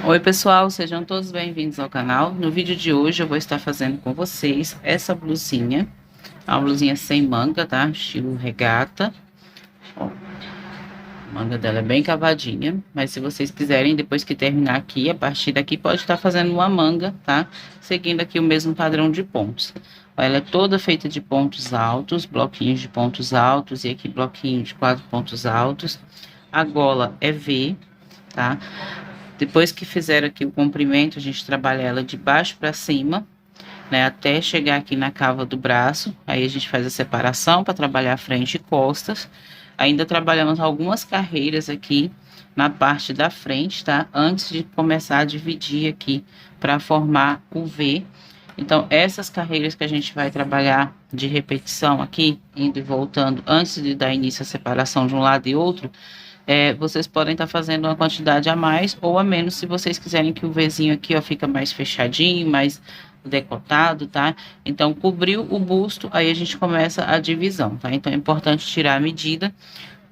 Oi pessoal, sejam todos bem-vindos ao canal. No vídeo de hoje eu vou estar fazendo com vocês essa blusinha. É uma blusinha sem manga, tá? Estilo regata. Ó, a manga dela é bem cavadinha, mas se vocês quiserem, depois que terminar aqui, a partir daqui pode estar fazendo uma manga, tá? Seguindo aqui o mesmo padrão de pontos. Ela é toda feita de pontos altos, bloquinhos de pontos altos e aqui bloquinho de 4 pontos altos. A gola é V, tá? Depois que fizer aqui o comprimento, a gente trabalha ela de baixo para cima, né, até chegar aqui na cava do braço. Aí a gente faz a separação para trabalhar frente e costas. Ainda trabalhamos algumas carreiras aqui na parte da frente, tá? Antes de começar a dividir aqui para formar o V. Então, essas carreiras que a gente vai trabalhar de repetição aqui, indo e voltando, antes de dar início à separação de um lado e outro, vocês podem estar fazendo uma quantidade a mais ou a menos, se vocês quiserem que o Vzinho aqui, ó, fica mais fechadinho, mais decotado, tá? Então, cobriu o busto, aí a gente começa a divisão, tá? Então, é importante tirar a medida.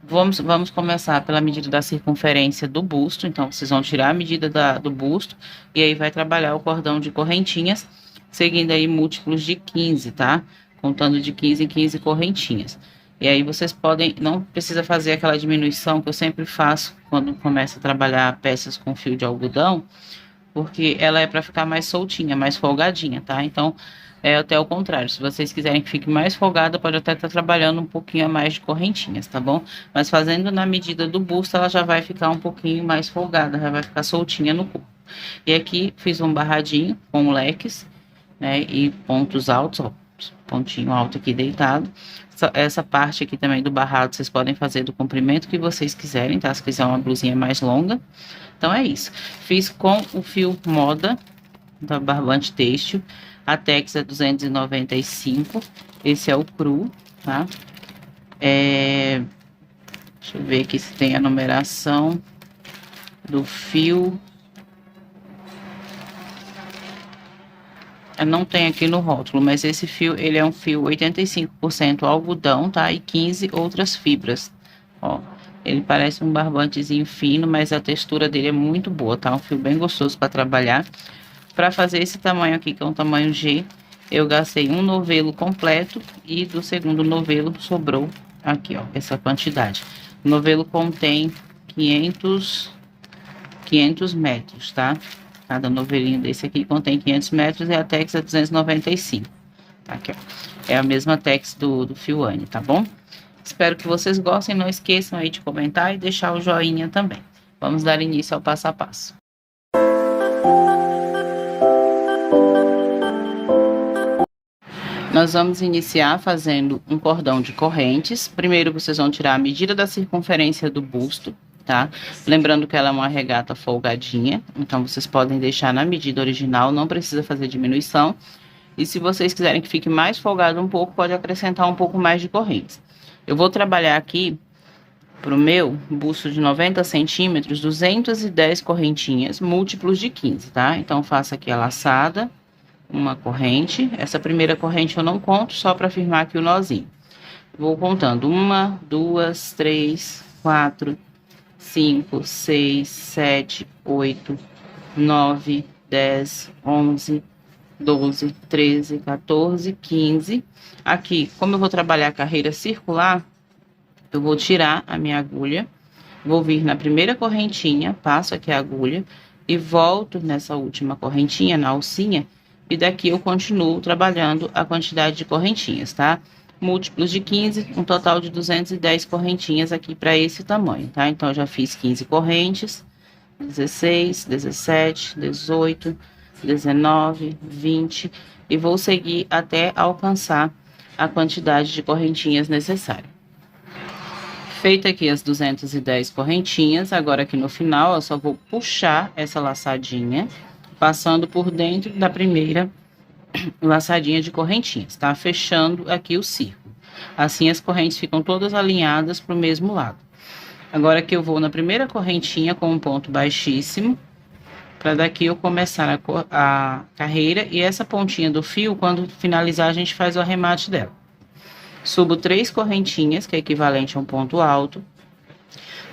Vamos começar pela medida da circunferência do busto. Então, vocês vão tirar a medida do busto e aí vai trabalhar o cordão de correntinhas, seguindo aí múltiplos de 15, tá? Contando de 15 em 15 correntinhas. E aí vocês podem, não precisa fazer aquela diminuição que eu sempre faço quando começo a trabalhar peças com fio de algodão, porque ela é para ficar mais soltinha, mais folgadinha, tá? Então, é até o contrário. Se vocês quiserem que fique mais folgada, pode até estar trabalhando um pouquinho a mais de correntinhas, tá bom? Mas fazendo na medida do busto, ela já vai ficar um pouquinho mais folgada, já vai ficar soltinha no corpo. E aqui fiz um barradinho com leques, né? E pontos altos, ó, pontinho alto aqui deitado. Essa parte aqui também do barrado, vocês podem fazer do comprimento que vocês quiserem, tá? Se quiser uma blusinha mais longa. Então, é isso. Fiz com o fio moda da Barbante Têxtil. A Tex é 295. Esse é o cru, tá? Deixa eu ver aqui se tem a numeração do fio. Não tem aqui no rótulo, mas esse fio, ele é um fio 85% algodão, tá? E 15 outras fibras, ó. Ele parece um barbantezinho fino, mas a textura dele é muito boa, tá? Um fio bem gostoso para trabalhar. Para fazer esse tamanho aqui, que é um tamanho G, eu gastei um novelo completo e do segundo novelo sobrou aqui, ó, essa quantidade. O novelo contém 500 metros, tá? Cada novelinho desse aqui contém 500 metros e a Tex é 295. Tá aqui, ó. É a mesma Tex do Fioane, tá bom? Espero que vocês gostem. Não esqueçam aí de comentar e deixar o joinha também. Vamos dar início ao passo a passo. Nós vamos iniciar fazendo um cordão de correntes. Primeiro, vocês vão tirar a medida da circunferência do busto, tá? Lembrando que ela é uma regata folgadinha, então vocês podem deixar na medida original, não precisa fazer diminuição. E se vocês quiserem que fique mais folgado um pouco, pode acrescentar um pouco mais de correntes. Eu vou trabalhar aqui pro meu busto de 90 centímetros, 210 correntinhas, múltiplos de 15, tá? Então, faço aqui a laçada, uma corrente. Essa primeira corrente eu não conto, só para firmar aqui o nozinho. Vou contando 1, 2, 3, 4, 5, 6, 7, 8, 9, 10, 11, 12, 13, 14, 15. Aqui, como eu vou trabalhar a carreira circular, eu vou tirar a minha agulha, vou vir na primeira correntinha, passo aqui a agulha e volto nessa última correntinha, na alcinha, e daqui eu continuo trabalhando a quantidade de correntinhas, tá? Múltiplos de 15, um total de 210 correntinhas aqui para esse tamanho, tá? Então, eu já fiz 15 correntes, 16, 17, 18, 19, 20, e vou seguir até alcançar a quantidade de correntinhas necessária. Feita aqui as 210 correntinhas, agora aqui no final, eu só vou puxar essa laçadinha, passando por dentro da primeira laçadinha de correntinhas, tá? Fechando aqui o círculo. Assim as correntes ficam todas alinhadas para o mesmo lado. Agora que eu vou na primeira correntinha com um ponto baixíssimo, para daqui eu começar a carreira, e essa pontinha do fio, quando finalizar, a gente faz o arremate dela. Subo 3 correntinhas, que é equivalente a um ponto alto.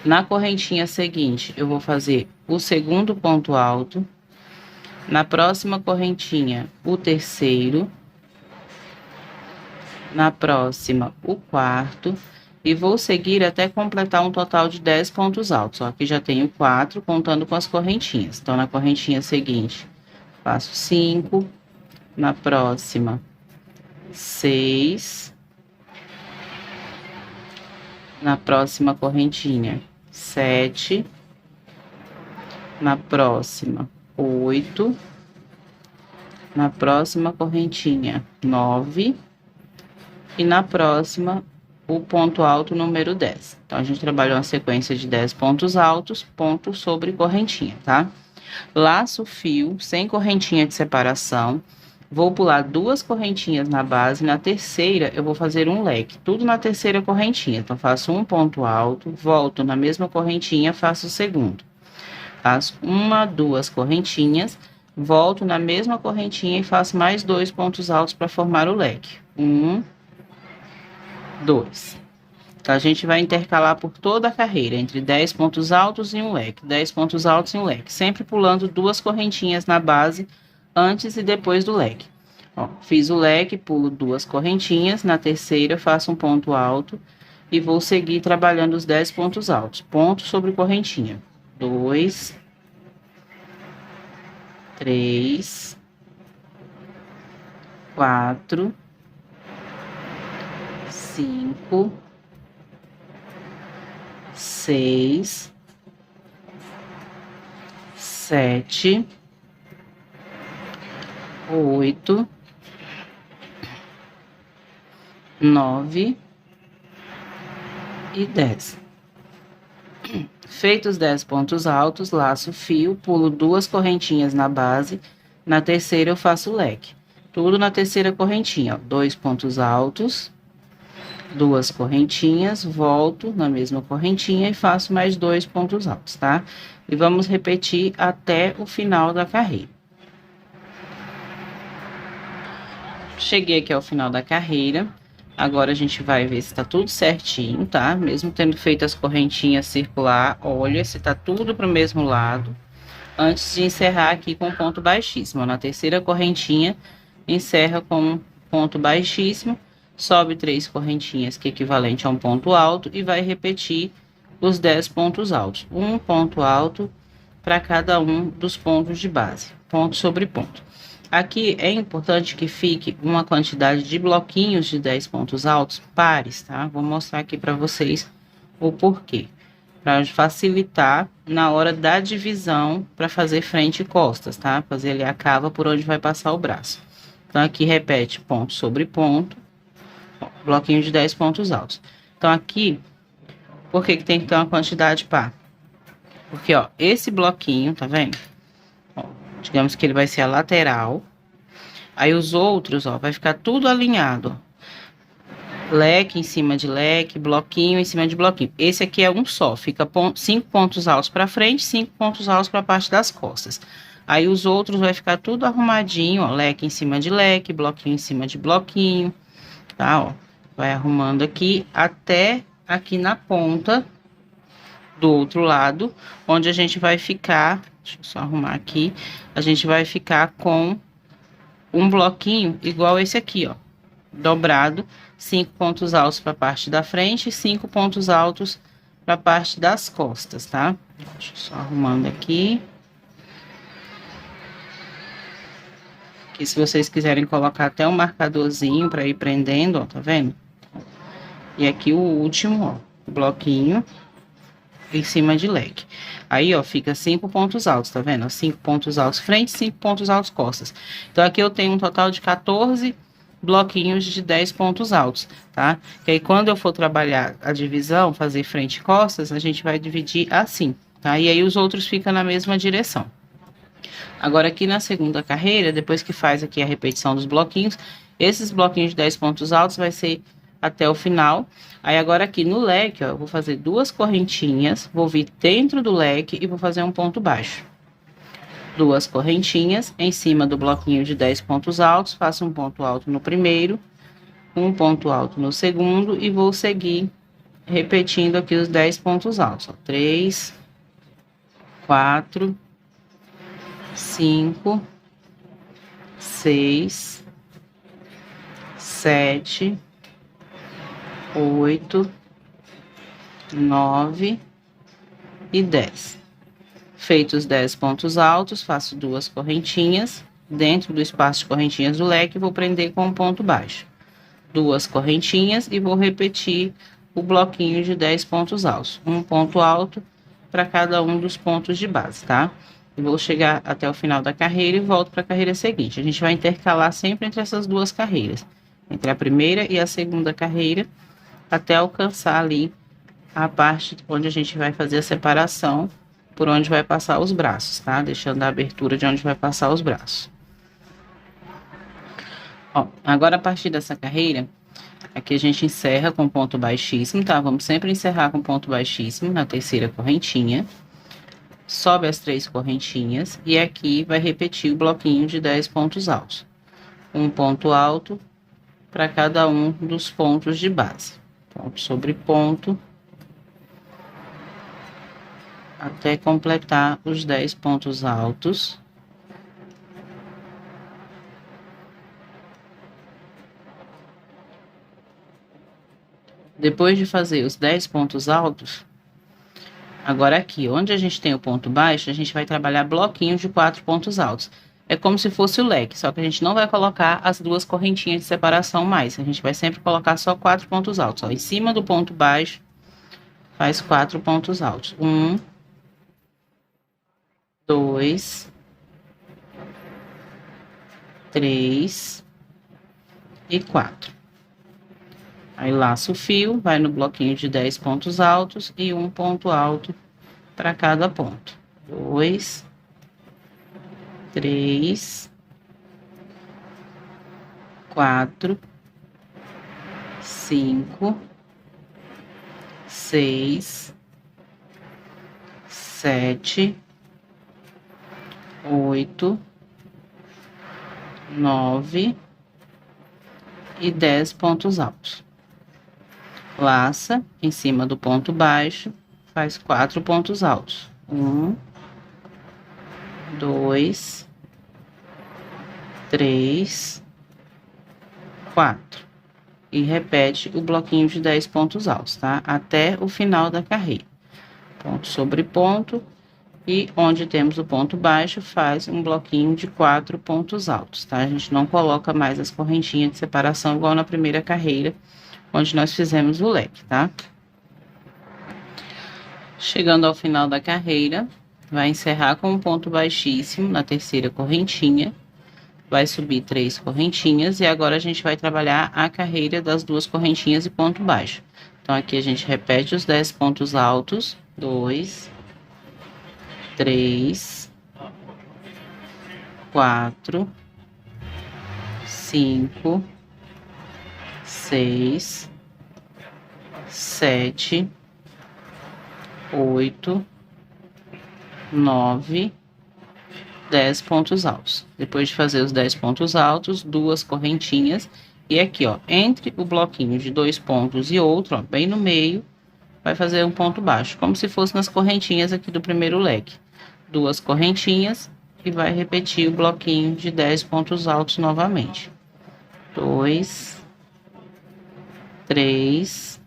Na correntinha seguinte, eu vou fazer o segundo ponto alto. Na próxima correntinha, o terceiro. Na próxima, o quarto. E vou seguir até completar um total de 10 pontos altos. Ó, aqui já tenho 4, contando com as correntinhas. Então, na correntinha seguinte, faço 5. Na próxima, 6. Na próxima correntinha, 7. Na próxima, 8. Na próxima correntinha, 9. E na próxima, o ponto alto número 10. Então, a gente trabalhou uma sequência de 10 pontos altos, ponto sobre correntinha, tá? Laço fio, sem correntinha de separação. Vou pular 2 correntinhas na base. Na terceira, eu vou fazer um leque. Tudo na terceira correntinha. Então, faço um ponto alto, volto na mesma correntinha, faço o segundo. Faço 1, 2 correntinhas, volto na mesma correntinha e faço mais 2 pontos altos para formar o leque. 1, 2. Então, a gente vai intercalar por toda a carreira, entre 10 pontos altos e um leque, 10 pontos altos e um leque, sempre pulando 2 correntinhas na base, antes e depois do leque. Ó, fiz o leque, pulo 2 correntinhas, na terceira faço um ponto alto e vou seguir trabalhando os 10 pontos altos, ponto sobre correntinha. 2, 3, 4, 5, 6, 7, 8, 9 e 10. Feitos 10 pontos altos, laço fio, pulo 2 correntinhas na base, na terceira eu faço leque. Tudo na terceira correntinha, ó, 2 pontos altos, 2 correntinhas, volto na mesma correntinha e faço mais 2 pontos altos, tá? E vamos repetir até o final da carreira. Cheguei aqui ao final da carreira. Agora, a gente vai ver se tá tudo certinho, tá? Mesmo tendo feito as correntinhas circular, olha se tá tudo pro mesmo lado. Antes de encerrar aqui com ponto baixíssimo. Na terceira correntinha, encerra com um ponto baixíssimo, sobe 3 correntinhas, que é equivalente a um ponto alto, e vai repetir os 10 pontos altos. Um ponto alto para cada um dos pontos de base, ponto sobre ponto. Aqui é importante que fique uma quantidade de bloquinhos de 10 pontos altos pares, tá? Vou mostrar aqui para vocês o porquê. Para facilitar na hora da divisão, para fazer frente e costas, tá? Fazer ali a cava por onde vai passar o braço. Então, aqui repete ponto sobre ponto, bloquinho de 10 pontos altos. Então, aqui, por que tem que ter uma quantidade par? Porque, ó, esse bloquinho, tá vendo? Ó, digamos que ele vai ser a lateral. Aí, os outros, ó, vai ficar tudo alinhado, ó. Leque em cima de leque, bloquinho em cima de bloquinho. Esse aqui é um só, fica 5 pontos altos para frente, 5 pontos altos para a parte das costas. Aí, os outros vai ficar tudo arrumadinho, ó, leque em cima de leque, bloquinho em cima de bloquinho, tá, ó. Vai arrumando aqui até aqui na ponta do outro lado, onde a gente vai ficar, deixa eu só arrumar aqui, a gente vai ficar com um bloquinho igual esse aqui, ó, dobrado, 5 pontos altos para a parte da frente e 5 pontos altos para a parte das costas, tá? Deixa eu só arrumando aqui. Aqui, se vocês quiserem colocar até um marcadorzinho para ir prendendo, ó, tá vendo? E aqui o último, ó, bloquinho em cima de leque. Aí, ó, fica 5 pontos altos, tá vendo? 5 pontos altos frente, 5 pontos altos costas. Então, aqui eu tenho um total de 14 bloquinhos de 10 pontos altos, tá? Que aí, quando eu for trabalhar a divisão, fazer frente e costas, a gente vai dividir assim, tá? E aí, os outros ficam na mesma direção. Agora, aqui na segunda carreira, depois que faz aqui a repetição dos bloquinhos, esses bloquinhos de 10 pontos altos vai ser até o final. Aí, agora aqui no leque, ó, eu vou fazer 2 correntinhas, vou vir dentro do leque e vou fazer um ponto baixo. 2 correntinhas em cima do bloquinho de 10 pontos altos, faço um ponto alto no primeiro, um ponto alto no segundo e vou seguir repetindo aqui os 10 pontos altos, ó. 3, 4, 5, 6, 7, 8, 9 e 10. Feitos os 10 pontos altos, faço 2 correntinhas. Dentro do espaço de correntinhas do leque, vou prender com um ponto baixo. 2 correntinhas e vou repetir o bloquinho de 10 pontos altos. Um ponto alto para cada um dos pontos de base, tá? E vou chegar até o final da carreira e volto para a carreira seguinte. A gente vai intercalar sempre entre essas duas carreiras, entre a primeira e a segunda carreira, até alcançar ali a parte onde a gente vai fazer a separação, por onde vai passar os braços, tá? Deixando a abertura de onde vai passar os braços. Ó, agora a partir dessa carreira, aqui a gente encerra com ponto baixíssimo, tá? Vamos sempre encerrar com ponto baixíssimo na terceira correntinha. Sobe as 3 correntinhas e aqui vai repetir o bloquinho de 10 pontos altos. Um ponto alto para cada um dos pontos de base. Ponto sobre ponto, até completar os 10 pontos altos. Depois de fazer os 10 pontos altos, agora aqui, onde a gente tem o ponto baixo, a gente vai trabalhar bloquinhos de 4 pontos altos. É como se fosse o leque, só que a gente não vai colocar as 2 correntinhas de separação mais. A gente vai sempre colocar só 4 pontos altos. Ó, em cima do ponto baixo, faz 4 pontos altos. 1, 2, 3 e 4. Aí laça o fio, vai no bloquinho de 10 pontos altos e um ponto alto para cada ponto. 2, 3, 4, 5, 6, 7, 8, 9 e 10 pontos altos. Laça em cima do ponto baixo, faz 4 pontos altos. 1, 2, 3, 4. E repete o bloquinho de 10 pontos altos, tá? Até o final da carreira. Ponto sobre ponto. E onde temos o ponto baixo, faz um bloquinho de 4 pontos altos, tá? A gente não coloca mais as correntinhas de separação igual na primeira carreira, onde nós fizemos o leque, tá? Chegando ao final da carreira, vai encerrar com um ponto baixíssimo na terceira correntinha, vai subir 3 correntinhas e agora a gente vai trabalhar a carreira das 2 correntinhas e ponto baixo. Então, aqui a gente repete os 10 pontos altos, 2, 3, 4, 5, 6, 7, 8, 9, 10 pontos altos. Depois de fazer os 10 pontos altos, 2 correntinhas. E aqui, ó, entre o bloquinho de 2 pontos e outro, ó, bem no meio, vai fazer um ponto baixo, como se fosse nas correntinhas aqui do primeiro leque. 2 correntinhas e vai repetir o bloquinho de 10 pontos altos novamente. 2, 3,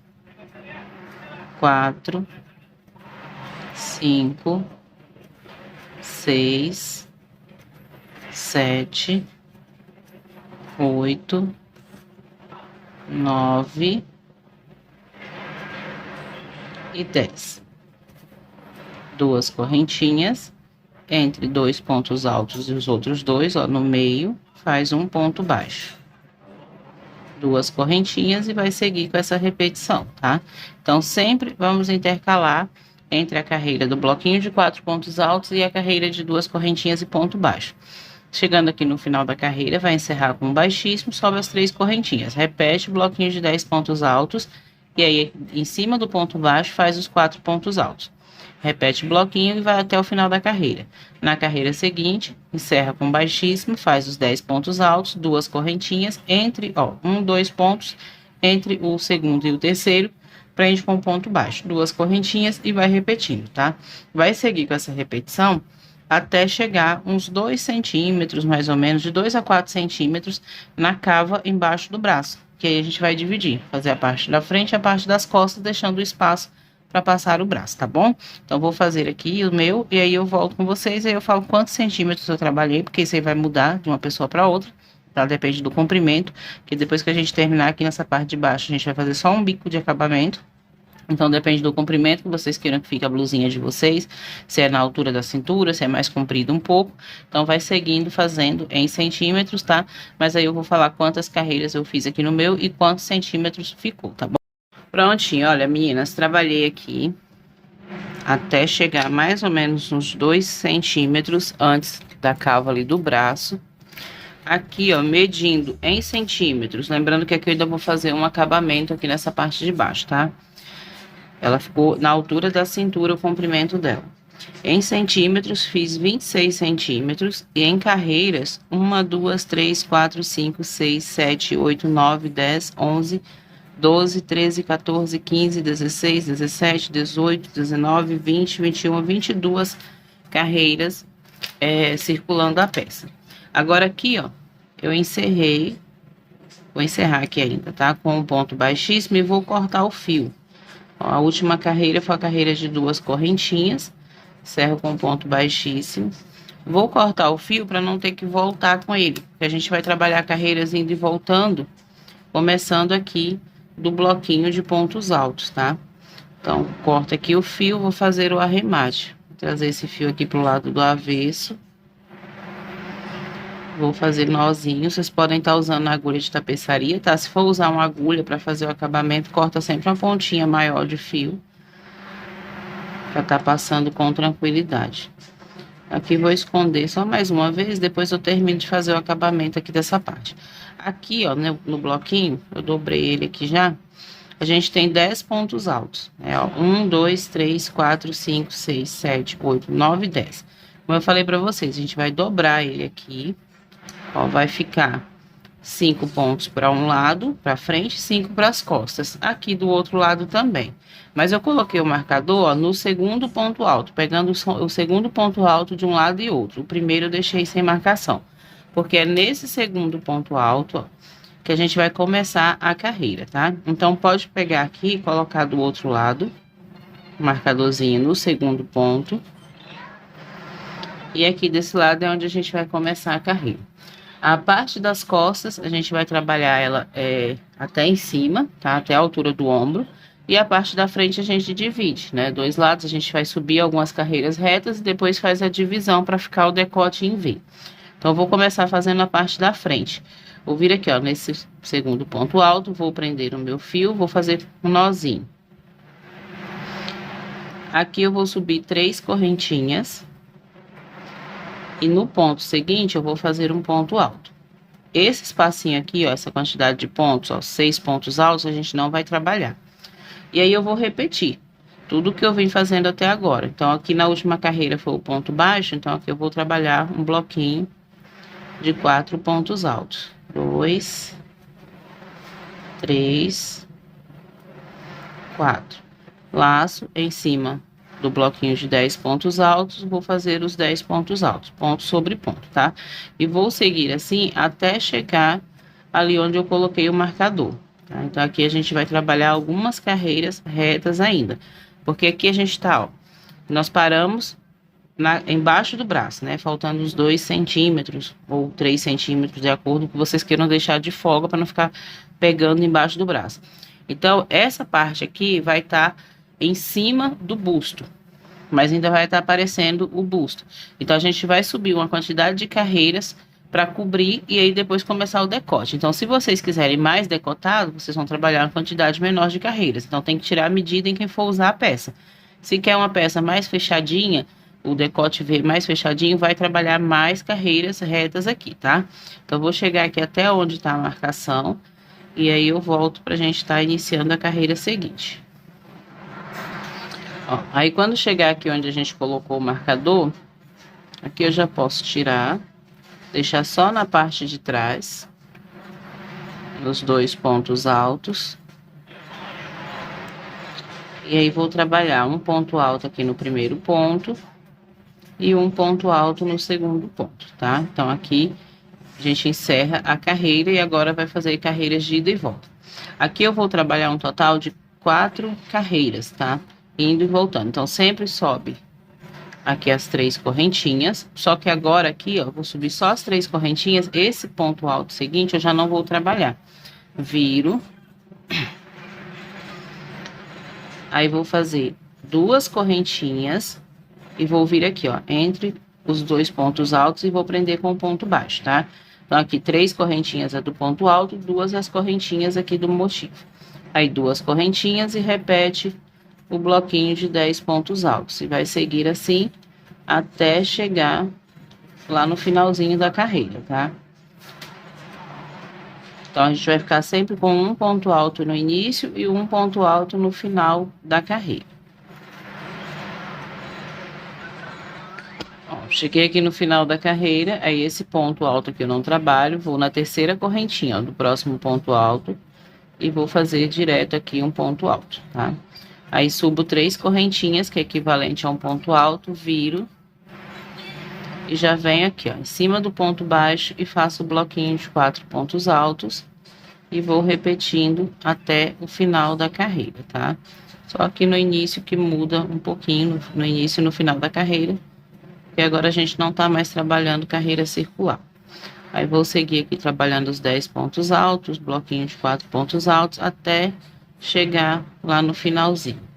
4, 5, 6, 7, 8, 9 e 10. 2 correntinhas entre 2 pontos altos e os outros 2, ó, no meio, faz um ponto baixo. 2 correntinhas e vai seguir com essa repetição, tá? Então, sempre vamos intercalar entre a carreira do bloquinho de 4 pontos altos e a carreira de 2 correntinhas e ponto baixo. Chegando aqui no final da carreira, vai encerrar com um baixíssimo, sobe as 3 correntinhas. Repete o bloquinho de 10 pontos altos e aí, em cima do ponto baixo, faz os 4 pontos altos. Repete o bloquinho e vai até o final da carreira. Na carreira seguinte, encerra com baixíssimo, faz os 10 pontos altos, 2 correntinhas, entre, ó, 1, 2 pontos entre o segundo e o terceiro, prende com ponto baixo, 2 correntinhas e vai repetindo, tá? Vai seguir com essa repetição até chegar uns 2 centímetros, mais ou menos, de 2 a 4 centímetros na cava embaixo do braço, que aí a gente vai dividir, fazer a parte da frente e a parte das costas, deixando o espaço para passar o braço, tá bom? Então, vou fazer aqui o meu, e aí eu volto com vocês, aí eu falo quantos centímetros eu trabalhei, porque isso aí vai mudar de uma pessoa para outra, tá? Depende do comprimento, que depois que a gente terminar aqui nessa parte de baixo, a gente vai fazer só um bico de acabamento. Então, depende do comprimento que vocês queiram que fique a blusinha de vocês, se é na altura da cintura, se é mais comprido um pouco. Então, vai seguindo fazendo em centímetros, tá? Mas aí eu vou falar quantas carreiras eu fiz aqui no meu e quantos centímetros ficou, tá bom? Prontinho, olha, meninas, trabalhei aqui até chegar mais ou menos uns 2 centímetros antes da cava ali do braço. Aqui, ó, medindo em centímetros, lembrando que aqui eu ainda vou fazer um acabamento aqui nessa parte de baixo, tá? Ela ficou na altura da cintura, o comprimento dela. Em centímetros, fiz 26 centímetros. E em carreiras, 1, 2, 3, 4, 5, 6, 7, 8, 9, 10, 11, 12, 13, 14, 15, 16, 17, 18, 19, 20, 21, 22 carreiras circulando a peça. Agora aqui, ó, eu encerrei, vou encerrar aqui ainda, tá? Com um ponto baixíssimo e vou cortar o fio. A última carreira foi a carreira de 2 correntinhas, encerro com ponto baixíssimo. Vou cortar o fio para não ter que voltar com ele, porque a gente vai trabalhar carreiras indo e voltando, começando aqui do bloquinho de pontos altos, tá? Então, corto aqui o fio, vou fazer o arremate. Vou trazer esse fio aqui pro lado do avesso. Vou fazer nozinho, vocês podem estar usando a agulha de tapeçaria, tá? Se for usar uma agulha para fazer o acabamento, corta sempre uma pontinha maior de fio, para estar passando com tranquilidade. Aqui vou esconder só mais uma vez, depois eu termino de fazer o acabamento aqui dessa parte. Aqui, ó, no bloquinho, eu dobrei ele aqui já, a gente tem 10 pontos altos, né? Ó, 1, 2, 3, 4, 5, 6, 7, 8, 9, 10. Como eu falei para vocês, a gente vai dobrar ele aqui. Ó, vai ficar 5 pontos para um lado, para frente, 5 para as costas. Aqui do outro lado também. Mas eu coloquei o marcador, ó, no segundo ponto alto, pegando o segundo ponto alto de um lado e outro. O primeiro eu deixei sem marcação, porque é nesse segundo ponto alto, ó, que a gente vai começar a carreira, tá? Então, pode pegar aqui e colocar do outro lado, o marcadorzinho no segundo ponto. E aqui desse lado é onde a gente vai começar a carreira. A parte das costas, a gente vai trabalhar ela até em cima, tá? Até a altura do ombro. E a parte da frente a gente divide, né? 2 lados a gente vai subir algumas carreiras retas e depois faz a divisão para ficar o decote em V. Então, eu vou começar fazendo a parte da frente. Vou vir aqui, ó, nesse segundo ponto alto, vou prender o meu fio, vou fazer um nozinho. Aqui eu vou subir 3 correntinhas. E no ponto seguinte, eu vou fazer um ponto alto. Esse espacinho aqui, ó, essa quantidade de pontos, ó, 6 pontos altos, a gente não vai trabalhar. E aí, eu vou repetir tudo que eu vim fazendo até agora. Então, aqui na última carreira foi o ponto baixo, então aqui eu vou trabalhar um bloquinho de 4 pontos altos. 2, 3, 4. Laço em cima do bloquinho de 10 pontos altos, vou fazer os 10 pontos altos, ponto sobre ponto, tá? E vou seguir assim até chegar ali onde eu coloquei o marcador, tá? Então, aqui a gente vai trabalhar algumas carreiras retas ainda, porque aqui a gente tá, ó, nós paramos embaixo do braço, né? Faltando uns 2 centímetros ou 3 centímetros, de acordo com o que vocês queiram deixar de folga para não ficar pegando embaixo do braço. Então, essa parte aqui vai estar em cima do busto, mas ainda vai estar aparecendo o busto. Então, a gente vai subir uma quantidade de carreiras para cobrir e aí depois começar o decote. Então, se vocês quiserem mais decotado, vocês vão trabalhar uma quantidade menor de carreiras. Então, tem que tirar a medida em quem for usar a peça. Se quer uma peça mais fechadinha, o decote V mais fechadinho, vai trabalhar mais carreiras retas aqui, tá? Então, vou chegar aqui até onde está a marcação e aí eu volto para a gente estar iniciando a carreira seguinte. Ó, aí, quando chegar aqui onde a gente colocou o marcador, aqui eu já posso tirar, deixar só na parte de trás, nos 2 pontos altos. E aí, vou trabalhar um ponto alto aqui no primeiro ponto e um ponto alto no segundo ponto, tá? Então, aqui a gente encerra a carreira e agora vai fazer carreiras de ida e volta. Aqui eu vou trabalhar um total de 4 carreiras, tá? Indo e voltando. Então, sempre sobe aqui as 3 correntinhas, só que agora aqui, ó, vou subir só as 3 correntinhas. Esse ponto alto seguinte eu já não vou trabalhar. Viro. Aí, vou fazer 2 correntinhas e vou vir aqui, ó, entre os 2 pontos altos e vou prender com o ponto baixo, tá? Então, aqui 3 correntinhas é do ponto alto, 2 as correntinhas aqui do motivo. Aí, 2 correntinhas e repete o bloquinho de 10 pontos altos. E vai seguir assim até chegar lá no finalzinho da carreira, tá? Então, a gente vai ficar sempre com um ponto alto no início e um ponto alto no final da carreira. Ó, cheguei aqui no final da carreira, aí esse ponto alto que eu não trabalho, vou na terceira correntinha, ó, do próximo ponto alto e vou fazer direto aqui um ponto alto, tá? Aí, subo 3 correntinhas, que é equivalente a um ponto alto, viro e já venho aqui, ó, em cima do ponto baixo e faço o bloquinho de 4 pontos altos e vou repetindo até o final da carreira, tá? Só aqui no início que muda um pouquinho, no início e no final da carreira, porque agora a gente não tá mais trabalhando carreira circular. Aí, vou seguir aqui trabalhando os 10 pontos altos, bloquinho de 4 pontos altos, até chegar lá no finalzinho.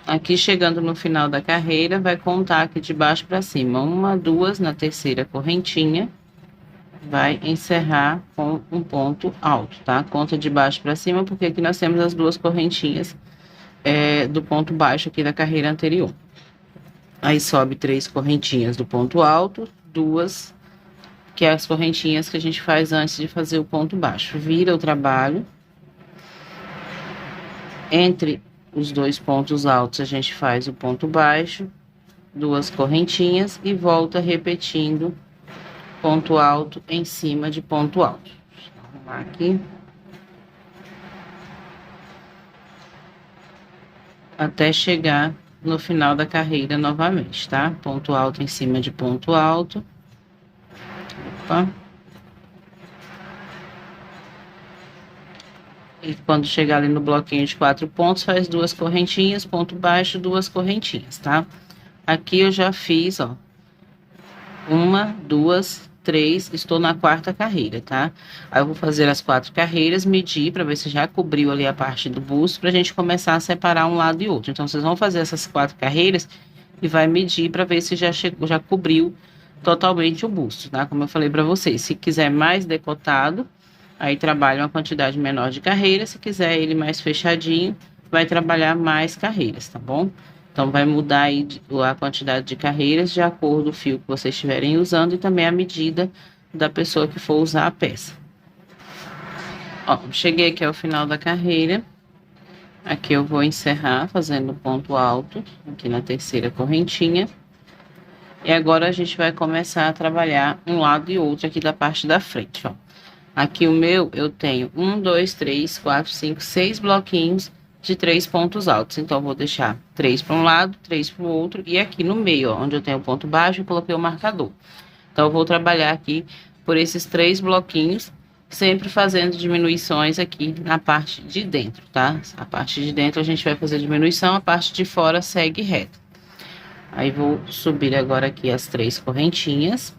Aqui, chegando no final da carreira, vai contar aqui de baixo para cima. 1, 2 na terceira correntinha. Vai encerrar com um ponto alto, tá? Conta de baixo para cima, porque aqui nós temos as 2 correntinhas do ponto baixo aqui da carreira anterior. Aí, sobe 3 correntinhas do ponto alto, 2, que é as correntinhas que a gente faz antes de fazer o ponto baixo. Vira o trabalho. Entre os 2 pontos altos, a gente faz o ponto baixo, 2 correntinhas e volta repetindo ponto alto em cima de ponto alto. Deixa eu arrumar aqui. Até chegar no final da carreira novamente, tá? Ponto alto em cima de ponto alto. Opa. E quando chegar ali no bloquinho de 4 pontos, faz 2 correntinhas, ponto baixo, 2 correntinhas, tá? Aqui eu já fiz, ó, 1, 2, 3, estou na 4ª carreira, tá? Aí, eu vou fazer as 4 carreiras, medir para ver se já cobriu ali a parte do busto, pra gente começar a separar um lado e outro. Então, vocês vão fazer essas 4 carreiras e vai medir para ver se já chegou, já cobriu totalmente o busto, tá? Como eu falei para vocês, se quiser mais decotado, aí trabalha uma quantidade menor de carreiras. Se quiser ele mais fechadinho, vai trabalhar mais carreiras, tá bom? Então, vai mudar aí a quantidade de carreiras de acordo com o fio que vocês estiverem usando e também a medida da pessoa que for usar a peça. Ó, cheguei aqui ao final da carreira. Aqui eu vou encerrar fazendo ponto alto, aqui na terceira correntinha. E agora a gente vai começar a trabalhar um lado e outro aqui da parte da frente, ó. Aqui o meu, eu tenho 1, 2, 3, 4, 5, 6 bloquinhos de 3 pontos altos. Então, eu vou deixar 3 para um lado, 3 para o outro. E aqui no meio, ó, onde eu tenho o ponto baixo, eu coloquei o marcador. Então, eu vou trabalhar aqui por esses 3 bloquinhos, sempre fazendo diminuições aqui na parte de dentro, tá? A parte de dentro a gente vai fazer diminuição, a parte de fora segue reto. Aí, vou subir agora aqui as 3 correntinhas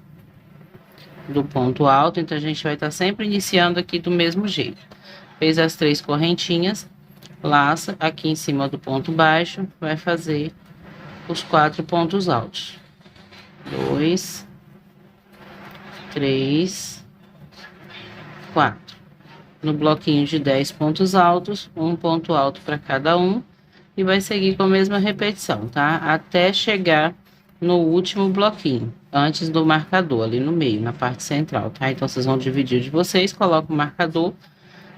do ponto alto. Então, a gente vai estar sempre iniciando aqui do mesmo jeito. Fez as 3 correntinhas, laça aqui em cima do ponto baixo, vai fazer os 4 pontos altos. 2, 3, 4. No bloquinho de 10 pontos altos, um ponto alto para cada um. E vai seguir com a mesma repetição, tá? Até chegar no último bloquinho, antes do marcador, ali no meio, na parte central, tá? Então, vocês vão dividir de vocês, colocam o marcador.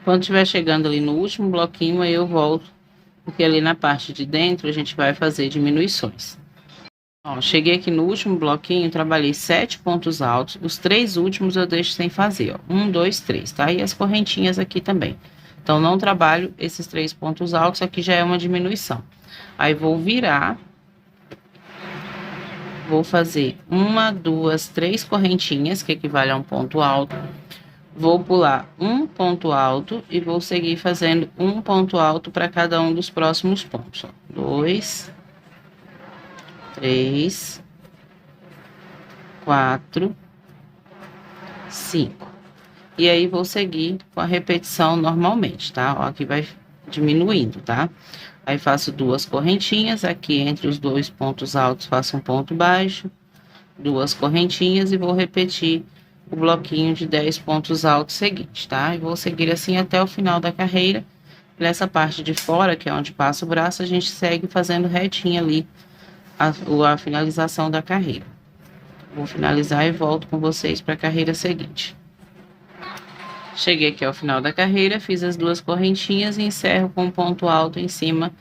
Quando estiver chegando ali no último bloquinho, aí eu volto, porque ali na parte de dentro a gente vai fazer diminuições. Ó, cheguei aqui no último bloquinho, trabalhei 7 pontos altos. Os 3 últimos eu deixo sem fazer, ó. 1, 2, 3, tá? E as correntinhas aqui também. Então, não trabalho esses 3 pontos altos, aqui já é uma diminuição. Aí, vou virar. Vou fazer 1, 2, 3 correntinhas, que equivale a um ponto alto. Vou pular um ponto alto e vou seguir fazendo um ponto alto para cada um dos próximos pontos, ó. 2, 3, 4, 5. E aí, vou seguir com a repetição normalmente, tá? Ó, aqui vai diminuindo, tá? Aí, faço 2 correntinhas, aqui entre os 2 pontos altos, faço um ponto baixo, 2 correntinhas e vou repetir o bloquinho de 10 pontos altos seguintes, tá? E vou seguir assim até o final da carreira. Nessa parte de fora, que é onde passa o braço, a gente segue fazendo retinho ali a finalização da carreira. Vou finalizar e volto com vocês para a carreira seguinte. Cheguei aqui ao final da carreira, fiz as 2 correntinhas e encerro com um ponto alto em cima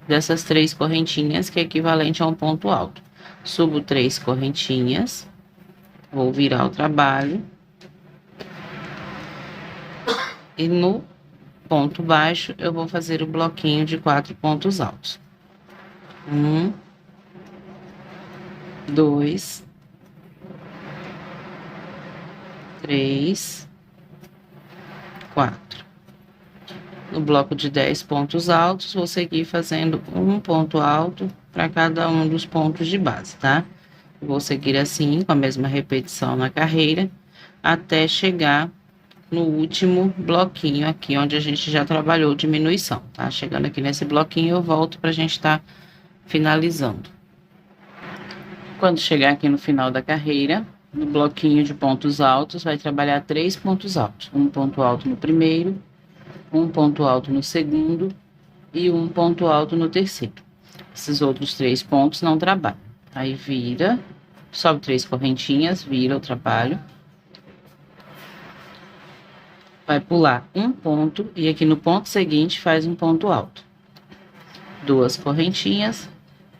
dessas 3 correntinhas, que é equivalente a um ponto alto. Subo 3 correntinhas, vou virar o trabalho. E no ponto baixo, eu vou fazer o bloquinho de 4 pontos altos. 1, 2, 3, 4. No bloco de 10 pontos altos, vou seguir fazendo um ponto alto para cada um dos pontos de base, tá? Vou seguir assim, com a mesma repetição na carreira, até chegar no último bloquinho aqui, onde a gente já trabalhou diminuição, tá? Chegando aqui nesse bloquinho, eu volto pra gente tá finalizando. Quando chegar aqui no final da carreira, no bloquinho de pontos altos, vai trabalhar 3 pontos altos. Um ponto alto no primeiro, um ponto alto no segundo e um ponto alto no terceiro. Esses outros 3 pontos não trabalham. Aí, vira, sobe 3 correntinhas, vira o trabalho. Vai pular um ponto e aqui no ponto seguinte faz um ponto alto. 2 correntinhas,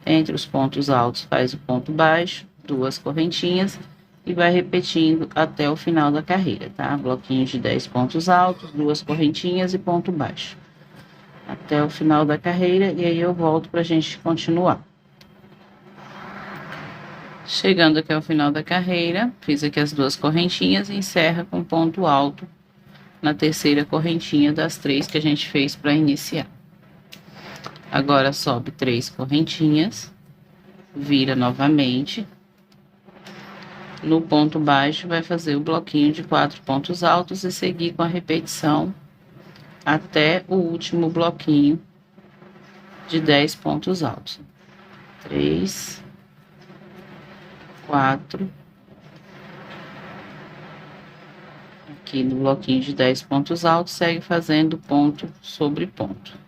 entre os pontos altos faz o ponto baixo, 2 correntinhas e vai repetindo até o final da carreira, tá? Bloquinho de 10 pontos altos, 2 correntinhas e ponto baixo. Até o final da carreira e aí eu volto pra gente continuar. Chegando aqui ao final da carreira, fiz aqui as 2 correntinhas e encerra com ponto alto na terceira correntinha das 3 que a gente fez para iniciar. Agora, sobe 3 correntinhas, vira novamente. No ponto baixo, vai fazer o bloquinho de 4 pontos altos e seguir com a repetição até o último bloquinho de 10 pontos altos. 3, 4. Aqui no bloquinho de 10 pontos altos, segue fazendo ponto sobre ponto.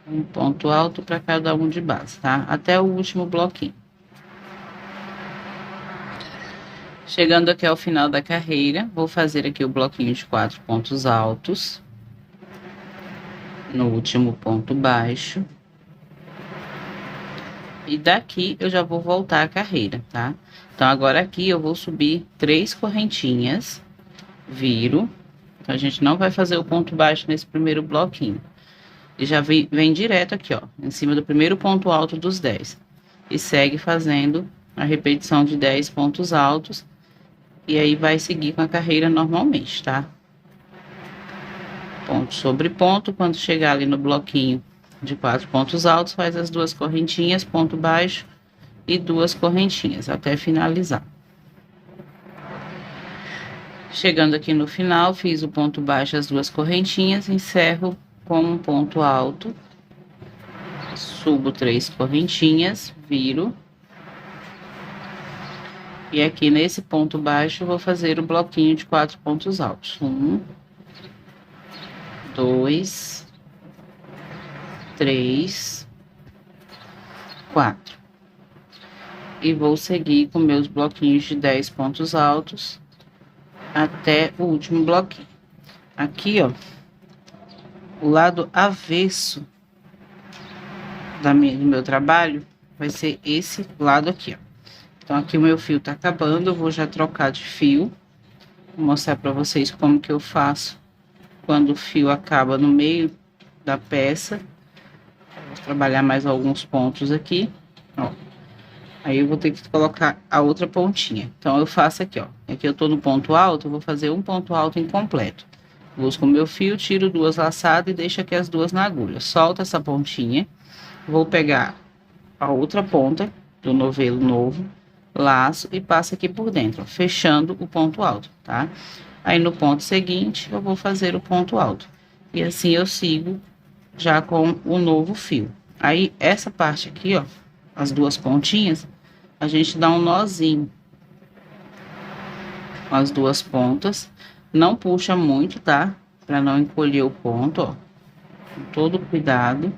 Um ponto alto para cada um de base, tá? Até o último bloquinho. Chegando aqui ao final da carreira, vou fazer aqui o bloquinho de 4 pontos altos. No último ponto baixo. E daqui eu já vou voltar a carreira, tá? Então, agora aqui eu vou subir 3 correntinhas, viro. Então, a gente não vai fazer o ponto baixo nesse primeiro bloquinho. E já vem direto aqui, ó, em cima do primeiro ponto alto dos 10. E segue fazendo a repetição de 10 pontos altos. E aí, vai seguir com a carreira normalmente, tá? Ponto sobre ponto, quando chegar ali no bloquinho de 4 pontos altos, faz as 2 correntinhas, ponto baixo e 2 correntinhas, até finalizar. Chegando aqui no final, fiz o ponto baixo, as 2 correntinhas, encerro com um ponto alto, subo 3 correntinhas, viro. E aqui nesse ponto baixo, eu vou fazer o bloquinho de 4 pontos altos. 1, 2, 3, 4. E vou seguir com meus bloquinhos de 10 pontos altos até o último bloquinho. Aqui, ó, o lado avesso do meu trabalho vai ser esse lado aqui, ó. Então, aqui o meu fio tá acabando, eu vou já trocar de fio. Vou mostrar pra vocês como que eu faço quando o fio acaba no meio da peça. Vou trabalhar mais alguns pontos aqui, ó. Aí eu vou ter que colocar a outra pontinha. Então, eu faço aqui, ó. Aqui eu tô no ponto alto, eu vou fazer um ponto alto incompleto. Busco o meu fio, tiro 2 laçadas e deixo aqui as 2 na agulha. Solto essa pontinha. Vou pegar a outra ponta do novelo novo, laço e passo aqui por dentro, ó, fechando o ponto alto, tá? Aí no ponto seguinte, eu vou fazer o ponto alto. E assim eu sigo já com o novo fio. Aí essa parte aqui, ó, as 2 pontinhas, a gente dá um nozinho com as 2 pontas. Não puxa muito, tá? Pra não encolher o ponto, ó. Com todo cuidado,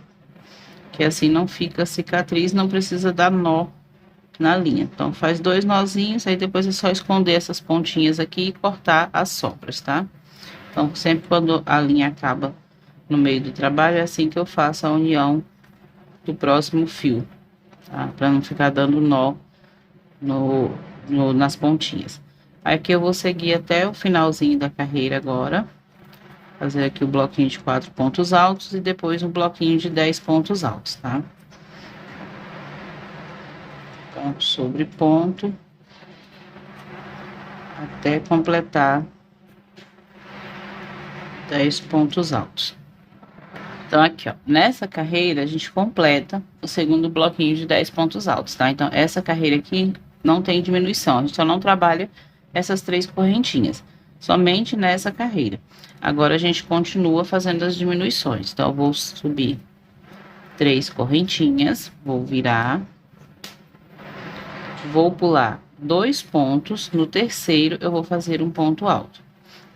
que assim não fica cicatriz, não precisa dar nó na linha. Então, faz 2 nozinhos, aí depois é só esconder essas pontinhas aqui e cortar as sobras, tá? Então, sempre quando a linha acaba no meio do trabalho, é assim que eu faço a união do próximo fio, tá? Pra não ficar dando nó nas pontinhas. Aqui eu vou seguir até o finalzinho da carreira agora. Fazer aqui o bloquinho de 4 pontos altos e depois um bloquinho de 10 pontos altos, tá? Ponto sobre ponto, até completar 10 pontos altos. Então, aqui, ó, nessa carreira a gente completa o segundo bloquinho de 10 pontos altos, tá? Então, essa carreira aqui não tem diminuição, a gente só não trabalha essas 3 correntinhas, somente nessa carreira. Agora, a gente continua fazendo as diminuições. Então, eu vou subir 3 correntinhas, vou virar, vou pular 2 pontos, no terceiro eu vou fazer um ponto alto.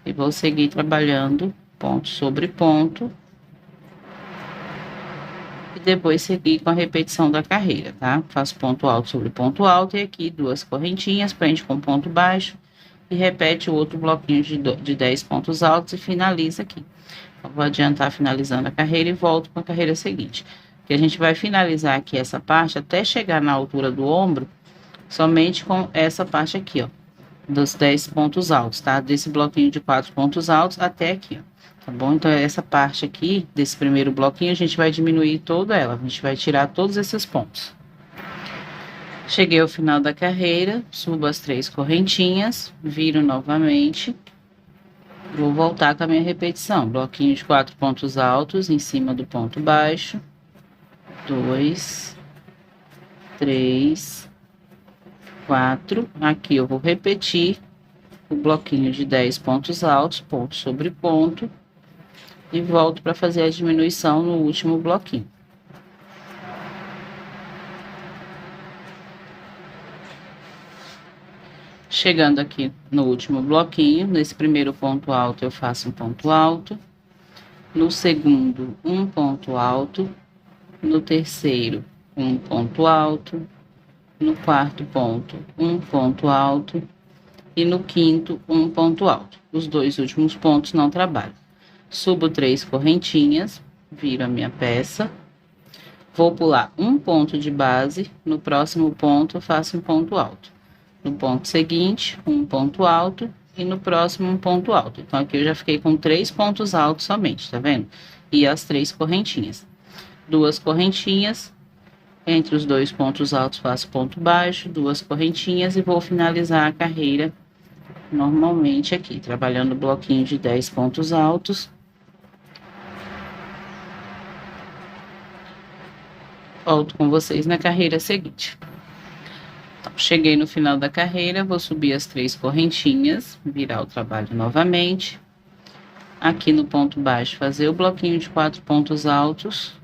E vou seguir trabalhando ponto sobre ponto. E depois seguir com a repetição da carreira, tá? Faço ponto alto sobre ponto alto e aqui 2 correntinhas, prende com ponto baixo e repete o outro bloquinho de 10 pontos altos e finaliza aqui. Eu vou adiantar finalizando a carreira e volto com a carreira seguinte. Que a gente vai finalizar aqui essa parte até chegar na altura do ombro, somente com essa parte aqui, ó, dos 10 pontos altos, tá? Desse bloquinho de 4 pontos altos até aqui, ó. Tá bom? Então, essa parte aqui, desse primeiro bloquinho, a gente vai diminuir toda ela. A gente vai tirar todos esses pontos. Cheguei ao final da carreira, subo as 3 correntinhas, viro novamente. Vou voltar com a minha repetição. Bloquinho de 4 pontos altos em cima do ponto baixo. 2, 3, 4. Aqui eu vou repetir o bloquinho de 10 pontos altos, ponto sobre ponto. E volto para fazer a diminuição no último bloquinho. Chegando aqui no último bloquinho, nesse primeiro ponto alto eu faço um ponto alto, no segundo um ponto alto, no terceiro um ponto alto, no quarto ponto um ponto alto e no quinto um ponto alto. Os 2 últimos pontos não trabalho. Subo 3 correntinhas, viro a minha peça, vou pular um ponto de base, no próximo ponto eu faço um ponto alto. No ponto seguinte, um ponto alto e no próximo um ponto alto. Então, aqui eu já fiquei com 3 pontos altos somente, tá vendo? E as 3 correntinhas. 2 correntinhas, entre os 2 pontos altos faço ponto baixo, 2 correntinhas e vou finalizar a carreira normalmente aqui, trabalhando o bloquinho de 10 pontos altos. Volto com vocês na carreira seguinte. Então, cheguei no final da carreira, vou subir as 3 correntinhas, virar o trabalho novamente. Aqui no ponto baixo, fazer o bloquinho de 4 pontos altos.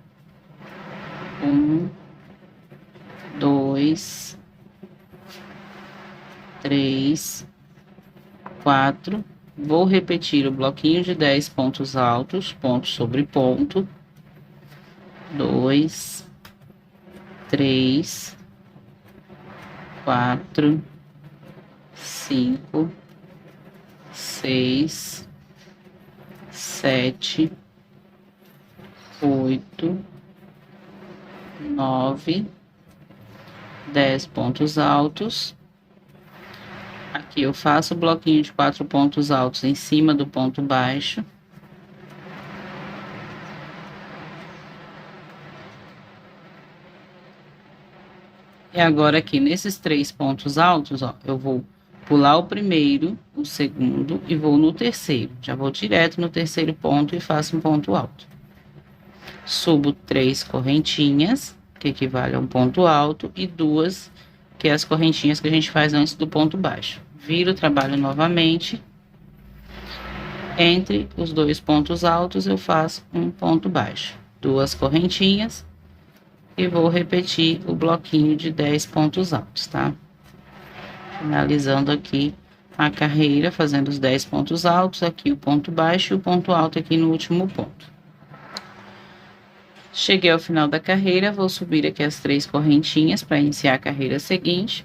1, 2, 3, 4. Vou repetir o bloquinho de 10 pontos altos, ponto sobre ponto. 2, 3, 4, 5, 6, 7, 8, 9, 10 pontos altos. Aqui eu faço o bloquinho de 4 pontos altos em cima do ponto baixo. E agora aqui nesses 3 pontos altos, ó, eu vou pular o primeiro, o segundo e vou no terceiro. Já vou direto no terceiro ponto e faço um ponto alto. Subo 3 correntinhas, que equivale a um ponto alto, e 2, que é as correntinhas que a gente faz antes do ponto baixo. Viro o trabalho novamente. Entre os 2 pontos altos, eu faço um ponto baixo. 2 correntinhas. E vou repetir o bloquinho de 10 pontos altos, tá? Finalizando aqui a carreira, fazendo os 10 pontos altos, aqui o ponto baixo e o ponto alto aqui no último ponto. Cheguei ao final da carreira, vou subir aqui as 3 correntinhas para iniciar a carreira seguinte.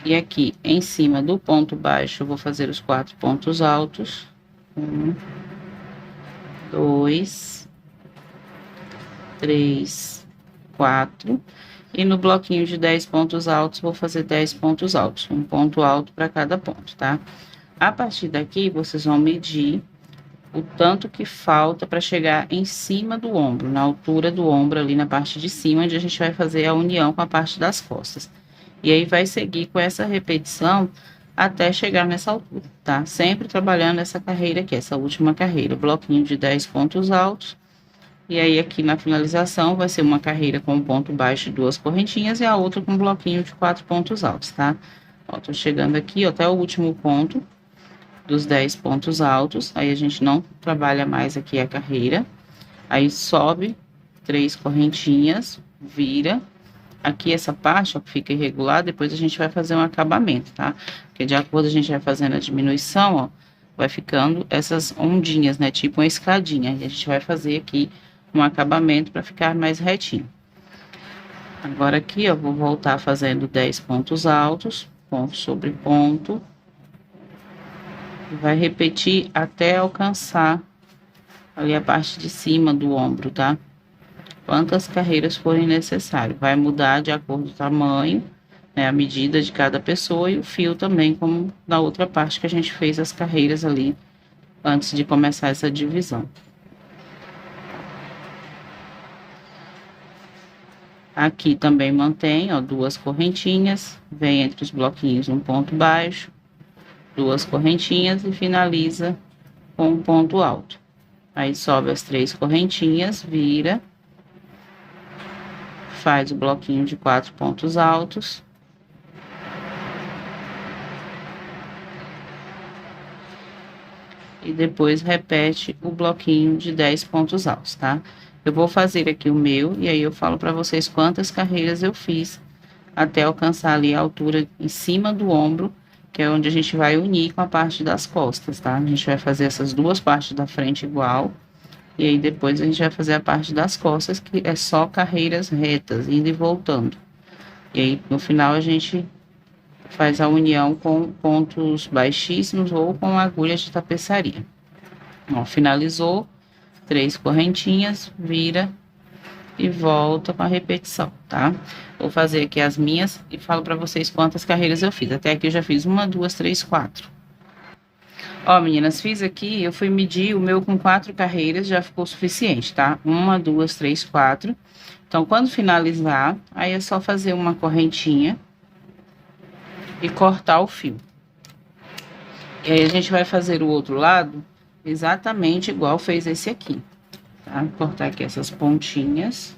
E aqui em cima do ponto baixo, eu vou fazer os 4 pontos altos. 1, 2, 3, 4. E no bloquinho de 10 pontos altos, vou fazer 10 pontos altos. Um ponto alto para cada ponto, tá? A partir daqui, vocês vão medir o tanto que falta para chegar em cima do ombro, na altura do ombro, ali na parte de cima, onde a gente vai fazer a união com a parte das costas. E aí, vai seguir com essa repetição até chegar nessa altura, tá? Sempre trabalhando essa carreira aqui, essa última carreira. Bloquinho de 10 pontos altos. E aí, aqui na finalização, vai ser uma carreira com um ponto baixo e 2 correntinhas, e a outra com um bloquinho de 4 pontos altos, tá? Ó, tô chegando aqui, ó, até o último ponto dos 10 pontos altos. Aí, a gente não trabalha mais aqui a carreira. Aí, sobe 3 correntinhas, vira. Aqui, essa parte, ó, que fica irregular, depois a gente vai fazer um acabamento, tá? Porque de acordo a gente vai fazendo a diminuição, ó, vai ficando essas ondinhas, né? Tipo uma escadinha. E a gente vai fazer aqui um acabamento para ficar mais retinho. Agora aqui, eu vou voltar fazendo 10 pontos altos, ponto sobre ponto. E vai repetir até alcançar ali a parte de cima do ombro, tá? Quantas carreiras forem necessárias. Vai mudar de acordo com o tamanho, né? A medida de cada pessoa e o fio também, como na outra parte que a gente fez as carreiras ali antes de começar essa divisão. Aqui também mantém, ó, 2 correntinhas, vem entre os bloquinhos um ponto baixo, 2 correntinhas e finaliza com um ponto alto. Aí sobe as 3 correntinhas, vira, faz o bloquinho de 4 pontos altos. E depois repete o bloquinho de 10 pontos altos, tá? Eu vou fazer aqui o meu, e aí eu falo para vocês quantas carreiras eu fiz, até alcançar ali a altura em cima do ombro, que é onde a gente vai unir com a parte das costas, tá? A gente vai fazer essas 2 partes da frente igual, e aí depois a gente vai fazer a parte das costas, que é só carreiras retas, indo e voltando. E aí, no final, a gente faz a união com pontos baixíssimos ou com agulha de tapeçaria. Ó, finalizou, 3 correntinhas, vira e volta com a repetição, tá? Vou fazer aqui as minhas e falo para vocês quantas carreiras eu fiz. Até aqui eu já fiz 1, 2, 3, 4. Ó, meninas, fiz aqui, eu fui medir o meu com 4 carreiras, já ficou suficiente, tá? 1, 2, 3, 4. Então, quando finalizar, aí é só fazer uma correntinha e cortar o fio. E aí, a gente vai fazer o outro lado exatamente igual fez esse aqui, tá? Vou cortar aqui essas pontinhas.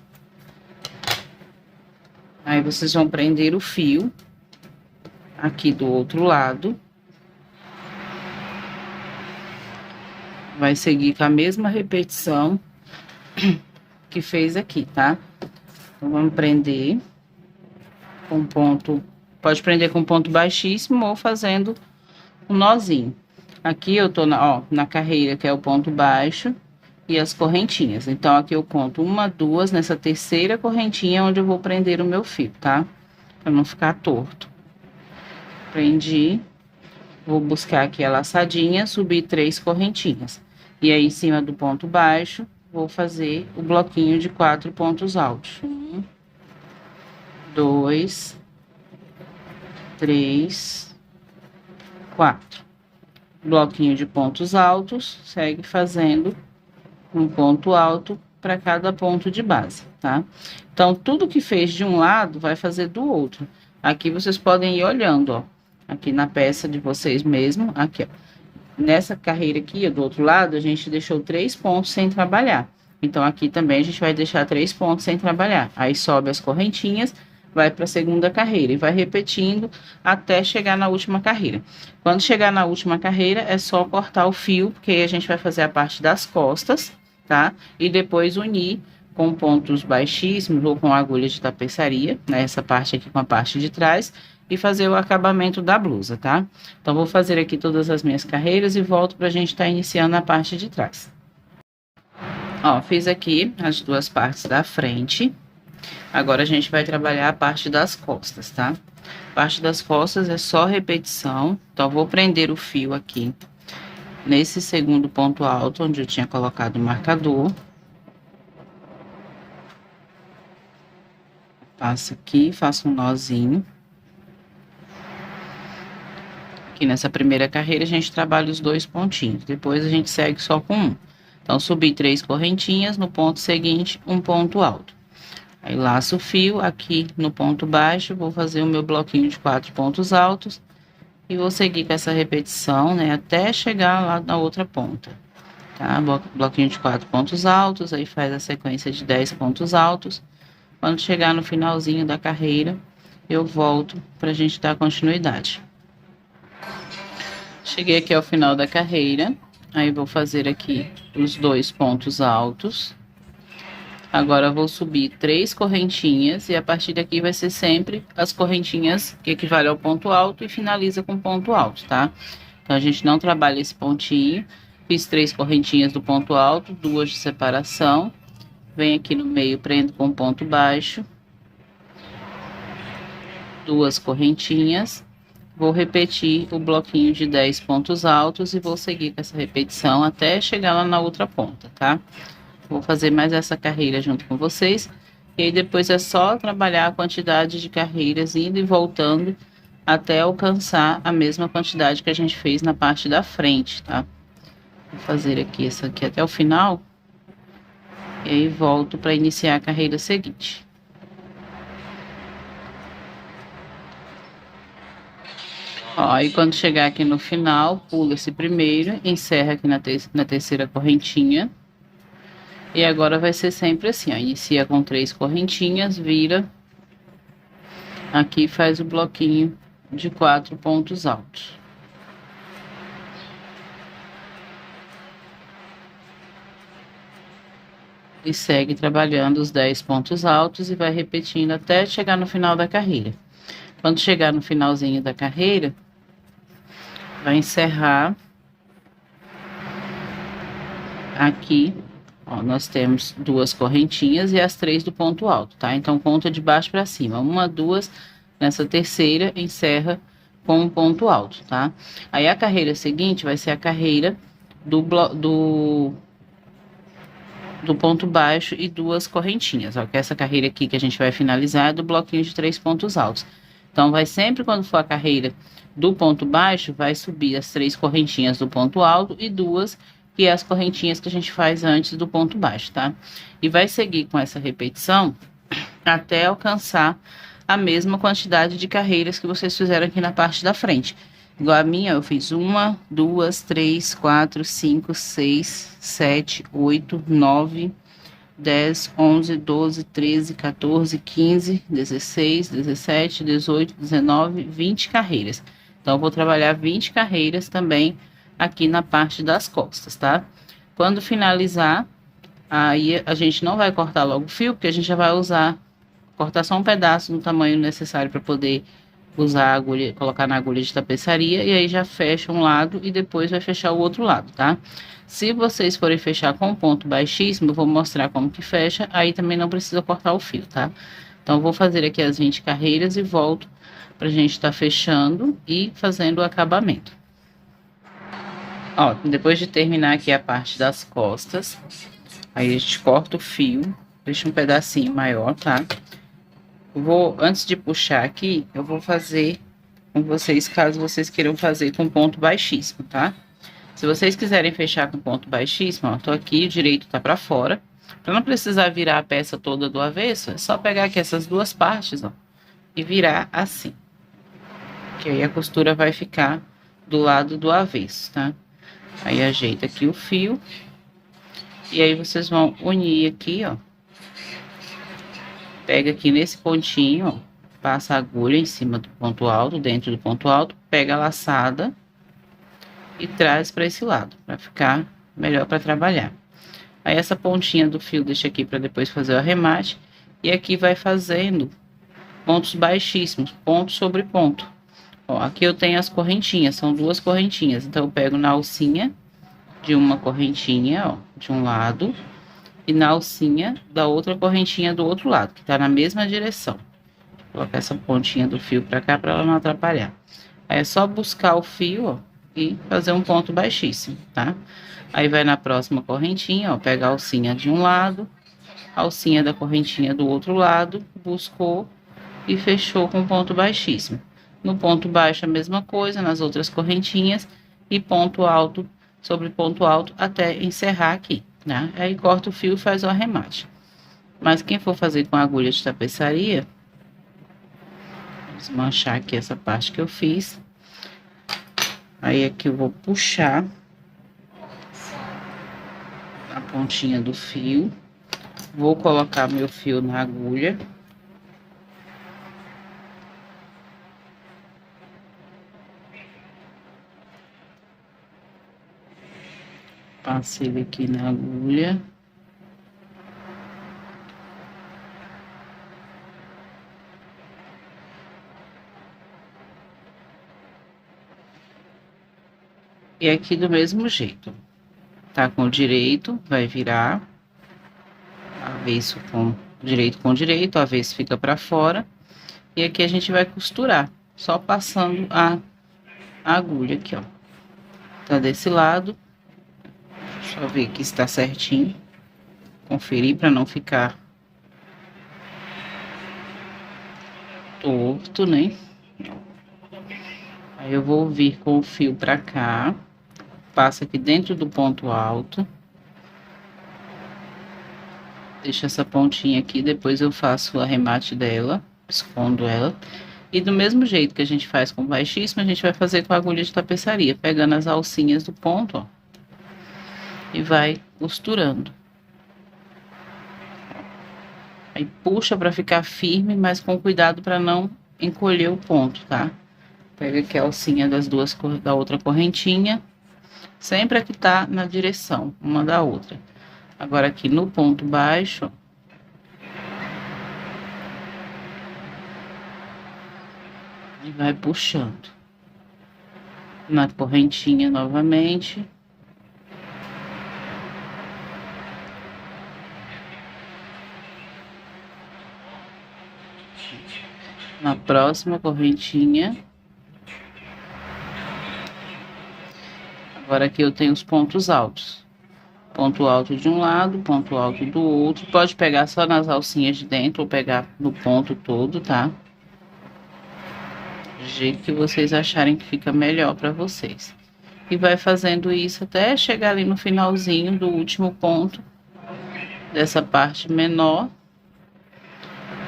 Aí, vocês vão prender o fio aqui do outro lado. Vai seguir com a mesma repetição que fez aqui, tá? Então, vamos prender com ponto... Pode prender com ponto baixíssimo ou fazendo um nozinho. Aqui eu tô na carreira, que é o ponto baixo, e as correntinhas. Então, aqui eu conto 1, 2, nessa terceira correntinha onde eu vou prender o meu fio, tá? Pra não ficar torto. Prendi. Vou buscar aqui a laçadinha, subir 3 correntinhas. E aí, em cima do ponto baixo, vou fazer o bloquinho de 4 pontos altos. 1, 2, 3, 4. Bloquinho de pontos altos, segue fazendo um ponto alto para cada ponto de base, tá? Então, tudo que fez de um lado, vai fazer do outro. Aqui vocês podem ir olhando, ó. Aqui na peça de vocês mesmo, aqui, ó. Nessa carreira aqui, do outro lado, a gente deixou 3 pontos sem trabalhar. Então, aqui também a gente vai deixar 3 pontos sem trabalhar. Aí, sobe as correntinhas, vai para a segunda carreira e vai repetindo até chegar na última carreira. Quando chegar na última carreira, é só cortar o fio, porque aí a gente vai fazer a parte das costas, tá? E depois unir com pontos baixíssimos ou com agulha de tapeçaria, né? Essa parte aqui com a parte de trás, e fazer o acabamento da blusa, tá? Então, vou fazer aqui todas as minhas carreiras e volto pra gente estar iniciando a parte de trás. Ó, fiz aqui as duas partes da frente. Agora, a gente vai trabalhar a parte das costas, tá? A parte das costas é só repetição. Então, vou prender o fio aqui nesse segundo ponto alto, onde eu tinha colocado o marcador. Passo aqui, faço um nozinho. Aqui nessa primeira carreira, a gente trabalha os 2 pontinhos. Depois, a gente segue só com um. Então, subi 3 correntinhas, no ponto seguinte, um ponto alto. Aí, laço o fio aqui no ponto baixo, vou fazer o meu bloquinho de 4 pontos altos. E vou seguir com essa repetição, né, até chegar lá na outra ponta. Tá? Bloquinho de 4 pontos altos, aí faz a sequência de 10 pontos altos. Quando chegar no finalzinho da carreira, eu volto pra gente dar continuidade. Cheguei aqui ao final da carreira, aí vou fazer aqui os 2 pontos altos. Agora, vou subir 3 correntinhas e a partir daqui vai ser sempre as correntinhas que equivalem ao ponto alto e finaliza com ponto alto, tá? Então, a gente não trabalha esse pontinho. Fiz 3 correntinhas do ponto alto, 2 de separação. Venho aqui no meio, prendo com ponto baixo. 2 correntinhas. Vou repetir o bloquinho de 10 pontos altos e vou seguir com essa repetição até chegar lá na outra ponta, tá? Vou fazer mais essa carreira junto com vocês. E aí, depois é só trabalhar a quantidade de carreiras indo e voltando até alcançar a mesma quantidade que a gente fez na parte da frente, tá? Vou fazer aqui essa aqui até o final. E aí, volto para iniciar a carreira seguinte. Ó, aí quando chegar aqui no final, pula esse primeiro, encerra aqui na terceira correntinha. E agora vai ser sempre assim, ó, inicia com 3 correntinhas, vira. Aqui faz o bloquinho de 4 pontos altos. E segue trabalhando os 10 pontos altos e vai repetindo até chegar no final da carreira. Quando chegar no finalzinho da carreira, vai encerrar aqui, ó, nós temos 2 correntinhas e as 3 do ponto alto, tá? Então, conta de baixo para cima, 1, 2, nessa terceira, encerra com um ponto alto, tá? Aí, a carreira seguinte vai ser a carreira do ponto baixo e 2 correntinhas, ó, que essa carreira aqui que a gente vai finalizar é do bloquinho de 3 pontos altos. Então, vai sempre, quando for a carreira do ponto baixo, vai subir as 3 correntinhas do ponto alto e 2, que é as correntinhas que a gente faz antes do ponto baixo, tá? E vai seguir com essa repetição até alcançar a mesma quantidade de carreiras que vocês fizeram aqui na parte da frente. Igual a minha, eu fiz 1, 2, 3, 4, 5, 6, 7, 8, 9... 10, 11, 12, 13, 14, 15, 16, 17, 18, 19, 20 carreiras. Então, eu vou trabalhar 20 carreiras também aqui na parte das costas, tá? Quando finalizar, aí a gente não vai cortar logo o fio, porque a gente já vai cortar só um pedaço no tamanho necessário para poder usar a agulha, colocar na agulha de tapeçaria, e aí já fecha um lado e depois vai fechar o outro lado, tá? Se vocês forem fechar com ponto baixíssimo, eu vou mostrar como que fecha, aí também não precisa cortar o fio, tá? Então, eu vou fazer aqui as 20 carreiras e volto pra gente estar fechando e fazendo o acabamento. Ó, depois de terminar aqui a parte das costas, Aí a gente corta o fio, deixa um pedacinho maior, tá? Antes de puxar aqui, eu vou fazer com vocês, caso vocês queiram fazer com ponto baixíssimo, tá? Se vocês quiserem fechar com ponto baixíssimo, ó, tô aqui, o direito tá pra fora. Pra não precisar virar a peça toda do avesso, é só pegar aqui essas duas partes, ó, e virar assim. Que aí a costura vai ficar do lado do avesso, tá? Aí ajeita aqui o fio. E aí vocês vão unir aqui, ó. Pega aqui nesse pontinho, ó. Passa a agulha em cima do ponto alto, dentro do ponto alto. Pega a laçada e traz para esse lado, para ficar melhor para trabalhar. Aí essa pontinha do fio deixa aqui para depois fazer o arremate. E aqui vai fazendo pontos baixíssimos, ponto sobre ponto. Ó, aqui eu tenho as correntinhas, são duas correntinhas. Então eu pego na alcinha de uma correntinha, ó, de um lado, e na alcinha da outra correntinha do outro lado, que tá na mesma direção. Vou colocar essa pontinha do fio pra cá pra ela não atrapalhar. Aí é só buscar o fio, ó, e fazer um ponto baixíssimo, tá? Aí vai na próxima correntinha, ó, pega a alcinha de um lado, a alcinha da correntinha do outro lado, buscou e fechou com ponto baixíssimo. No ponto baixo a mesma coisa, nas outras correntinhas, e ponto alto sobre ponto alto até encerrar aqui, né? Aí corta o fio e faz o arremate. Mas quem for fazer com agulha de tapeçaria, vou desmanchar aqui essa parte que eu fiz. Aí aqui eu vou puxar a pontinha do fio, vou colocar meu fio na agulha. Passo ele aqui na agulha. E aqui do mesmo jeito. Tá com o direito, vai virar. Avesso com direito, avesso fica pra fora. E aqui a gente vai costurar, só passando a agulha aqui, ó. Tá desse lado. Deixa eu ver que está certinho. Conferir para não ficar torto, né? Aí eu vou vir com o fio para cá. Passa aqui dentro do ponto alto. Deixa essa pontinha aqui, depois eu faço o arremate dela, escondo ela. E do mesmo jeito que a gente faz com baixíssimo, a gente vai fazer com a agulha de tapeçaria, pegando as alcinhas do ponto, ó. E vai costurando. Aí puxa para ficar firme, mas com cuidado para não encolher o ponto, tá? Pega aqui a alcinha da outra correntinha, sempre a que tá na direção uma da outra. Agora aqui no ponto baixo, e vai puxando na correntinha novamente. Na próxima correntinha. Agora aqui eu tenho os pontos altos. Ponto alto de um lado, ponto alto do outro. Pode pegar só nas alcinhas de dentro ou pegar no ponto todo, tá? Do jeito que vocês acharem que fica melhor para vocês. E vai fazendo isso até chegar ali no finalzinho do último ponto dessa parte menor.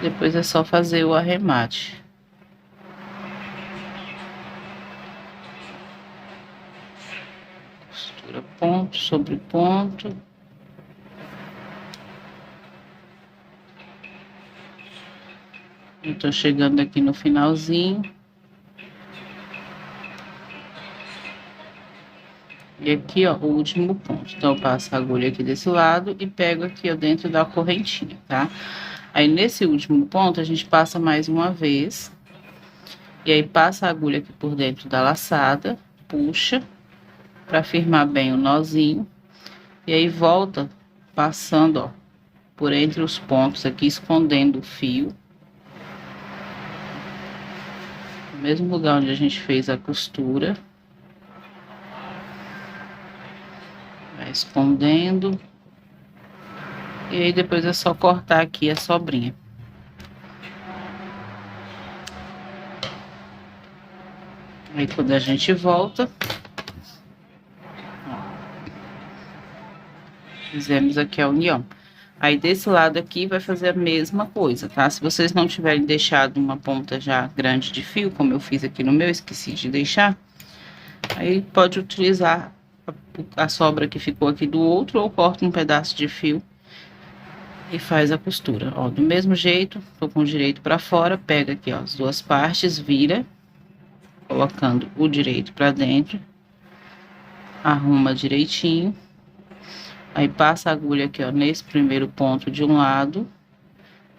Depois é só fazer o arremate. Costura ponto sobre ponto. Eu tô chegando aqui no finalzinho. E aqui, ó, o último ponto. Então, eu passo a agulha aqui desse lado e pego aqui, ó, dentro da correntinha, tá? Aí, nesse último ponto, a gente passa mais uma vez. E aí, passa a agulha aqui por dentro da laçada, puxa, pra firmar bem o nozinho. E aí, volta passando, ó, por entre os pontos aqui, escondendo o fio. No mesmo lugar onde a gente fez a costura. Vai escondendo. E aí depois é só cortar aqui a sobrinha. Aí quando a gente volta, ó, fizemos aqui a união. Aí desse lado aqui vai fazer a mesma coisa, tá? Se vocês não tiverem deixado uma ponta já grande de fio, como eu fiz aqui no meu, esqueci de deixar, aí pode utilizar a sobra que ficou aqui do outro, ou corta um pedaço de fio e faz a costura. Ó, do mesmo jeito, tô com o direito para fora, pega aqui, ó, as duas partes, vira, colocando o direito para dentro, arruma direitinho, aí passa a agulha aqui, ó, nesse primeiro ponto de um lado,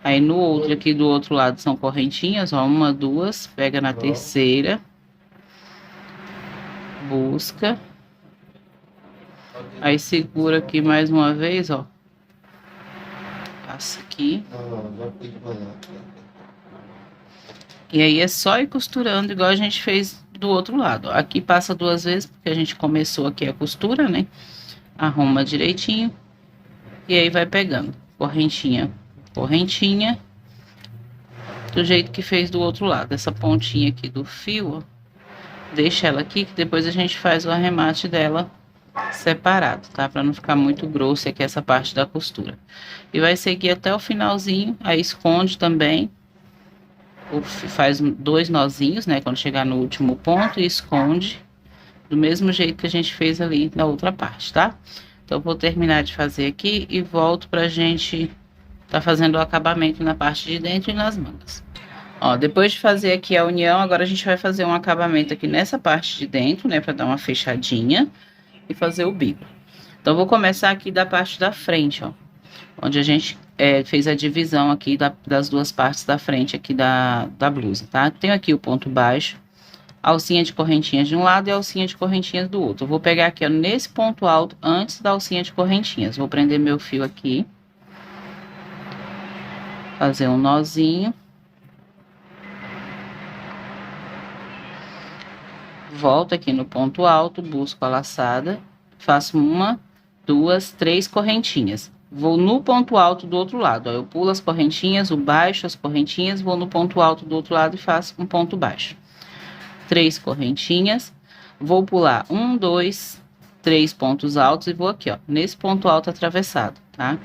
aí no outro aqui do outro lado são correntinhas, ó, uma, duas, pega na terceira, busca, aí segura aqui mais uma vez, ó, passa aqui. E aí é só ir costurando igual a gente fez do outro lado. Aqui passa duas vezes, porque a gente começou aqui a costura, né? Arruma direitinho. E aí vai pegando correntinha, correntinha. Do jeito que fez do outro lado. Essa pontinha aqui do fio, ó, deixa ela aqui, que depois a gente faz o arremate dela separado, tá? Pra não ficar muito grosso aqui essa parte da costura. E vai seguir até o finalzinho, aí esconde também. Faz dois nozinhos, né? Quando chegar no último ponto e esconde do mesmo jeito que a gente fez ali na outra parte, tá? Então, vou terminar de fazer aqui e volto pra gente tá fazendo o acabamento na parte de dentro e nas mangas. Ó, depois de fazer aqui a união, agora a gente vai fazer um acabamento aqui nessa parte de dentro, né? Pra dar uma fechadinha e fazer o bico. Então, vou começar aqui da parte da frente, ó. Onde a gente fez a divisão aqui das duas partes da frente aqui da blusa, tá? Tenho aqui o ponto baixo, alcinha de correntinhas de um lado e alcinha de correntinhas do outro. Eu vou pegar aqui, ó, nesse ponto alto, antes da alcinha de correntinhas. Vou prender meu fio aqui. Fazer um nozinho. Volto aqui no ponto alto, busco a laçada. Faço uma, duas, três correntinhas. Vou no ponto alto do outro lado, ó, eu pulo as correntinhas, o baixo, as correntinhas, vou no ponto alto do outro lado e faço um ponto baixo. Três correntinhas, vou pular um, dois, três pontos altos e vou aqui, ó, nesse ponto alto atravessado, tá?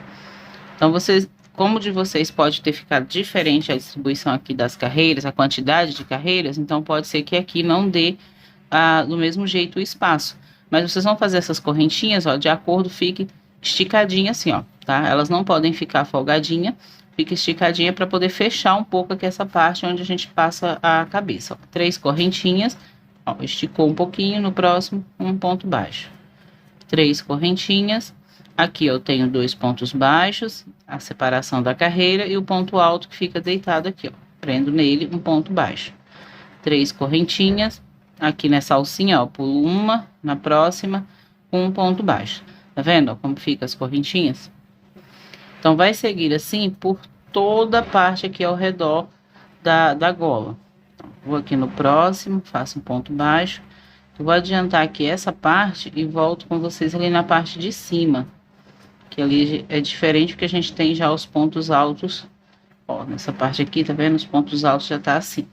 Então, vocês, como de vocês pode ter ficado diferente a distribuição aqui das carreiras, a quantidade de carreiras, então pode ser que aqui não dê do mesmo jeito o espaço. Mas vocês vão fazer essas correntinhas, ó, de acordo, fique esticadinha assim, ó, tá? Elas não podem ficar folgadinha, fica esticadinha para poder fechar um pouco aqui essa parte onde a gente passa a cabeça, ó. Três correntinhas, ó, esticou um pouquinho, no próximo, um ponto baixo. Três correntinhas, aqui eu tenho dois pontos baixos, a separação da carreira e o ponto alto que fica deitado aqui, ó. Prendo nele um ponto baixo. Três correntinhas, aqui nessa alcinha, ó, pulo uma, na próxima, um ponto baixo. Tá vendo, ó, como fica as correntinhas? Então, vai seguir assim por toda a parte aqui ao redor da gola. Então, vou aqui no próximo, faço um ponto baixo. Eu vou adiantar aqui essa parte e volto com vocês ali na parte de cima. Que ali é diferente porque a gente tem já os pontos altos. Ó, nessa parte aqui, tá vendo? Os pontos altos já tá assim.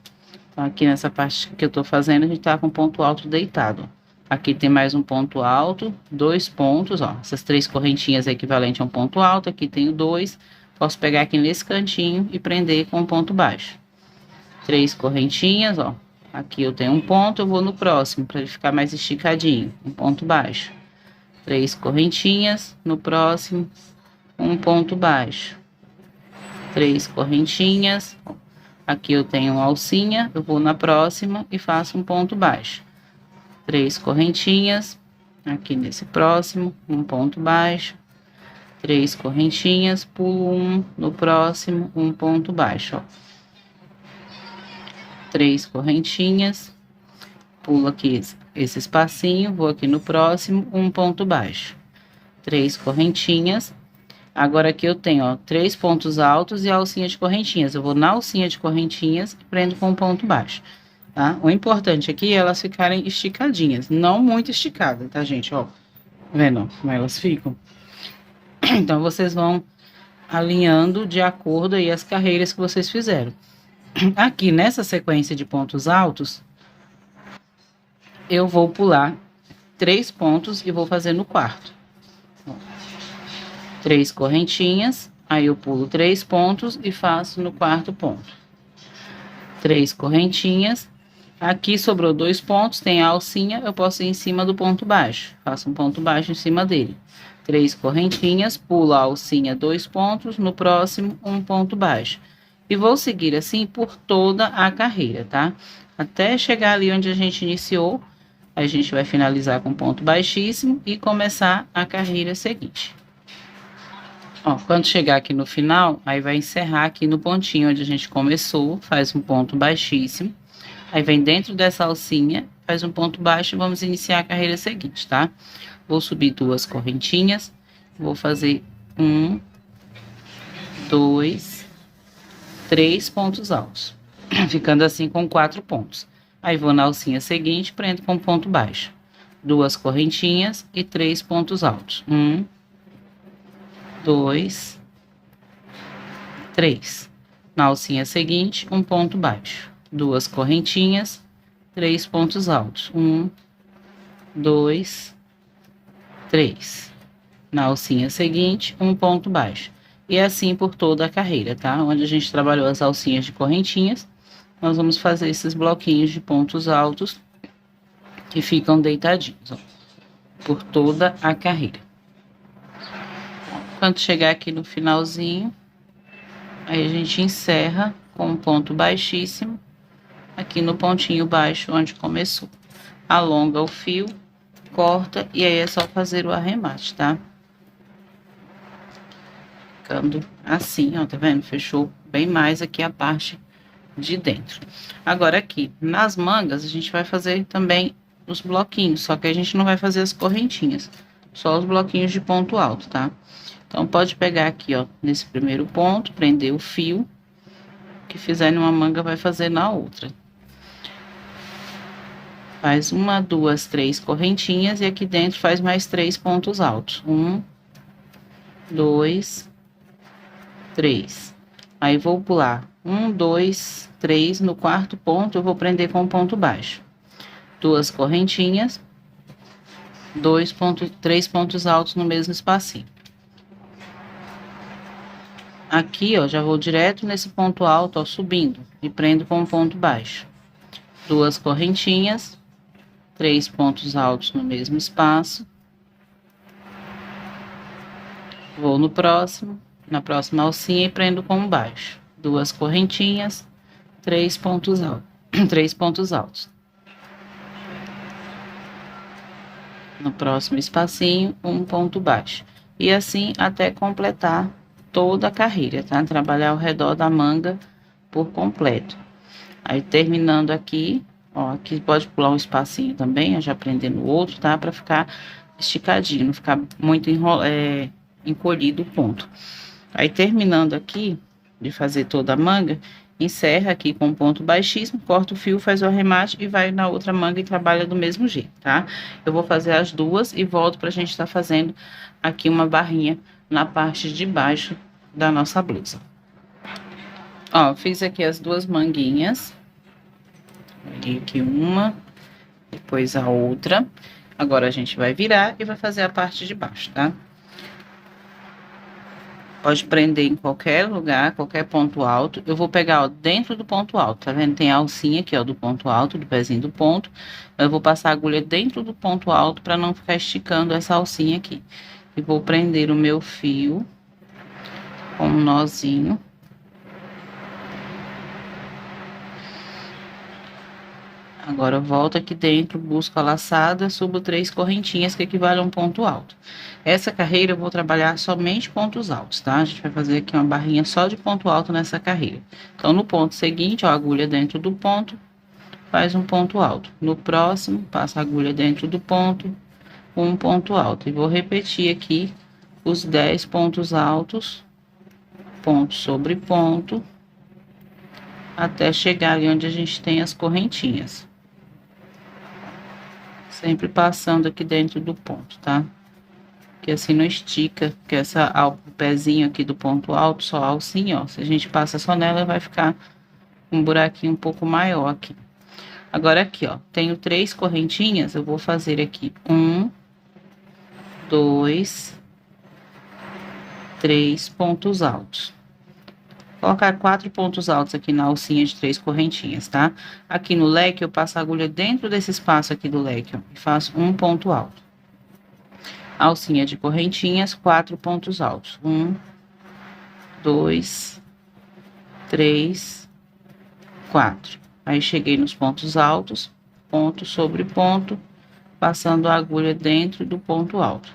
Então, aqui nessa parte que eu tô fazendo, a gente tá com ponto alto deitado, ó. Aqui tem mais um ponto alto, dois pontos, ó. Essas três correntinhas é equivalente a um ponto alto. Aqui tenho dois. Posso pegar aqui nesse cantinho e prender com um ponto baixo. Três correntinhas, ó. Aqui eu tenho um ponto, eu vou no próximo, para ele ficar mais esticadinho. Um ponto baixo. Três correntinhas, no próximo, um ponto baixo. Três correntinhas. Aqui eu tenho uma alcinha, eu vou na próxima e faço um ponto baixo. Três correntinhas, aqui nesse próximo, um ponto baixo, três correntinhas, pulo um, no próximo, um ponto baixo, ó. Três correntinhas, pulo aqui esse espacinho, vou aqui no próximo, um ponto baixo. Três correntinhas, agora aqui eu tenho, ó, três pontos altos e a alcinha de correntinhas. Eu vou na alcinha de correntinhas e prendo com um ponto baixo. Tá? O importante aqui é elas ficarem esticadinhas, não muito esticadas, tá, gente? Ó, vendo como elas ficam? Então, vocês vão alinhando de acordo aí as carreiras que vocês fizeram. Aqui nessa sequência de pontos altos, eu vou pular 3 pontos e vou fazer no quarto. 3 correntinhas, aí eu pulo 3 pontos e faço no quarto ponto. 3 correntinhas, aqui sobrou 2 pontos, tem a alcinha, eu posso ir em cima do ponto baixo. Faço um ponto baixo em cima dele. 3 correntinhas, pulo a alcinha 2 pontos, no próximo um ponto baixo. E vou seguir assim por toda a carreira, tá? Até chegar ali onde a gente iniciou, a gente vai finalizar com ponto baixíssimo e começar a carreira seguinte. Ó, quando chegar aqui no final, aí vai encerrar aqui no pontinho onde a gente começou, faz um ponto baixíssimo. Aí vem dentro dessa alcinha, faz um ponto baixo e vamos iniciar a carreira seguinte, tá? Vou subir 2 correntinhas, vou fazer 1, 2, 3 pontos altos, ficando assim com 4 pontos. Aí vou na alcinha seguinte, prendo com ponto baixo. 2 correntinhas e 3 pontos altos. 1, 2, 3. Na alcinha seguinte, um ponto baixo. 2 correntinhas, 3 pontos altos. 1, 2, 3. Na alcinha seguinte, um ponto baixo. E assim por toda a carreira, tá? Onde a gente trabalhou as alcinhas de correntinhas, nós vamos fazer esses bloquinhos de pontos altos que ficam deitadinhos, ó, por toda a carreira. Quando chegar aqui no finalzinho, aí a gente encerra com um ponto baixíssimo, aqui no pontinho baixo onde começou. Alonga o fio, corta e aí é só fazer o arremate, tá? Ficando assim, ó, tá vendo? Fechou bem mais aqui a parte de dentro. Agora aqui, nas mangas, a gente vai fazer também os bloquinhos, só que a gente não vai fazer as correntinhas, só os bloquinhos de ponto alto, tá? Então, pode pegar aqui, ó, nesse primeiro ponto, prender o fio, que fizer numa manga vai fazer na outra. Faz 1, 2, 3 correntinhas e aqui dentro faz mais 3 pontos altos. 1, 2, 3. Aí, vou pular 1, 2, 3, no quarto ponto eu vou prender com ponto baixo. 2 correntinhas, 3 pontos altos no mesmo espacinho. Aqui, ó, já vou direto nesse ponto alto, ó, subindo e prendo com um ponto baixo. 2 correntinhas, 3 pontos altos no mesmo espaço. Vou no próximo, na próxima alcinha e prendo com um baixo. 2 correntinhas, 3 pontos altos, 3 pontos altos. No próximo espacinho, um ponto baixo. E assim até completar toda a carreira, tá? Trabalhar ao redor da manga por completo. Aí, terminando aqui, ó, aqui pode pular um espacinho também, ó, já prendendo o outro, tá? Pra ficar esticadinho, não ficar muito encolhido o ponto. Aí, terminando aqui de fazer toda a manga, encerra aqui com um ponto baixíssimo, corta o fio, faz o arremate e vai na outra manga e trabalha do mesmo jeito, tá? Eu vou fazer as duas e volto pra gente estar fazendo aqui uma barrinha na parte de baixo da nossa blusa. Ó, fiz aqui as duas manguinhas. Peguei aqui uma, depois a outra. Agora a gente vai virar e vai fazer a parte de baixo, tá? Pode prender em qualquer lugar, qualquer ponto alto. Eu vou pegar, ó, dentro do ponto alto, tá vendo? Tem a alcinha aqui, ó, do ponto alto, do pezinho do ponto. Eu vou passar a agulha dentro do ponto alto para não ficar esticando essa alcinha aqui. E vou prender o meu fio com um nozinho. Agora eu volto aqui dentro, busco a laçada, subo 3 correntinhas que equivalem a um ponto alto. Essa carreira eu vou trabalhar somente pontos altos, tá? A gente vai fazer aqui uma barrinha só de ponto alto nessa carreira. Então, no ponto seguinte, ó, a agulha dentro do ponto, faz um ponto alto. No próximo, passa a agulha dentro do ponto, um ponto alto. E vou repetir aqui os 10 pontos altos, ponto sobre ponto, até chegar ali onde a gente tem as correntinhas. Sempre passando aqui dentro do ponto, tá? que assim não estica, porque o pezinho aqui do ponto alto, só a alcinha, ó, se a gente passa só nela, vai ficar um buraquinho um pouco maior aqui. Agora aqui, ó, tenho 3 correntinhas, eu vou fazer aqui 1, 2, 3 pontos altos. Vou colocar 4 pontos altos aqui na alcinha de 3 correntinhas, tá? Aqui no leque, eu passo a agulha dentro desse espaço aqui do leque, ó, e faço um ponto alto. Alcinha de correntinhas, 4 pontos altos. 1, 2, 3, 4. Aí, cheguei nos pontos altos, ponto sobre ponto, passando a agulha dentro do ponto alto.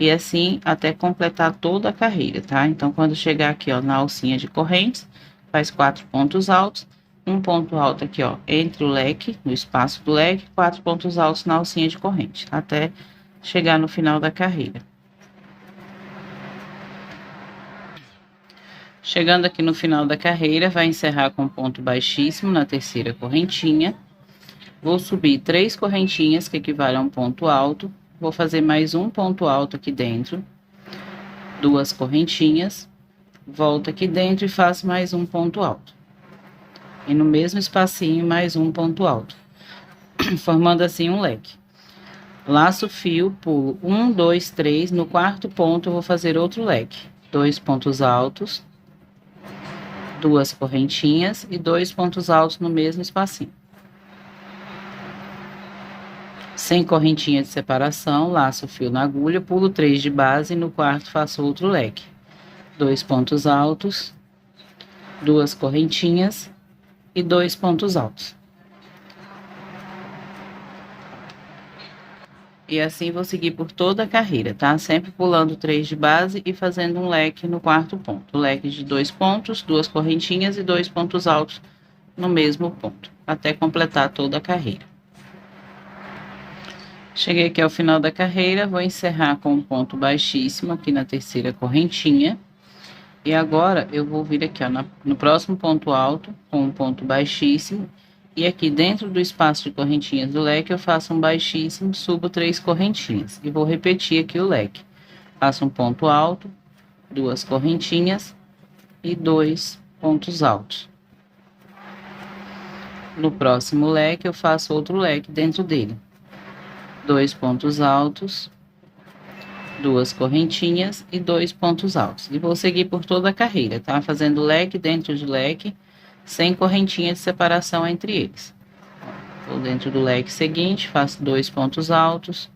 E assim, até completar toda a carreira, tá? Então, quando chegar aqui, ó, na alcinha de correntes, faz 4 pontos altos, um ponto alto aqui, ó, entre o leque, no espaço do leque, 4 pontos altos na alcinha de corrente, até chegar no final da carreira. Chegando aqui no final da carreira, vai encerrar com ponto baixíssimo na terceira correntinha. Vou subir 3 correntinhas, que equivalem a um ponto alto. Vou fazer mais um ponto alto aqui dentro. 2 correntinhas. Volto aqui dentro e faço mais um ponto alto. E no mesmo espacinho, mais um ponto alto. Formando assim um leque. Laço o fio, pulo 1, 2, 3. No quarto ponto, eu vou fazer outro leque. 2 pontos altos. 2 correntinhas e 2 pontos altos no mesmo espacinho. Sem correntinha de separação, laço o fio na agulha, pulo 3 de base e no quarto faço outro leque. 2 pontos altos, 2 correntinhas e 2 pontos altos. E assim vou seguir por toda a carreira, tá? Sempre pulando 3 de base e fazendo um leque no quarto ponto. Leque de 2 pontos, 2 correntinhas e 2 pontos altos no mesmo ponto, até completar toda a carreira. Cheguei aqui ao final da carreira, vou encerrar com um ponto baixíssimo aqui na terceira correntinha. E agora, eu vou vir aqui, ó, no próximo ponto alto, com um ponto baixíssimo. E aqui dentro do espaço de correntinhas do leque, eu faço um baixíssimo, subo 3 correntinhas. E vou repetir aqui o leque. Faço um ponto alto, 2 correntinhas e 2 pontos altos. No próximo leque, eu faço outro leque dentro dele. 2 pontos altos, 2 correntinhas e 2 pontos altos. E vou seguir por toda a carreira, tá? Fazendo leque dentro de leque, sem correntinha de separação entre eles. Vou dentro do leque seguinte, faço 2 pontos altos,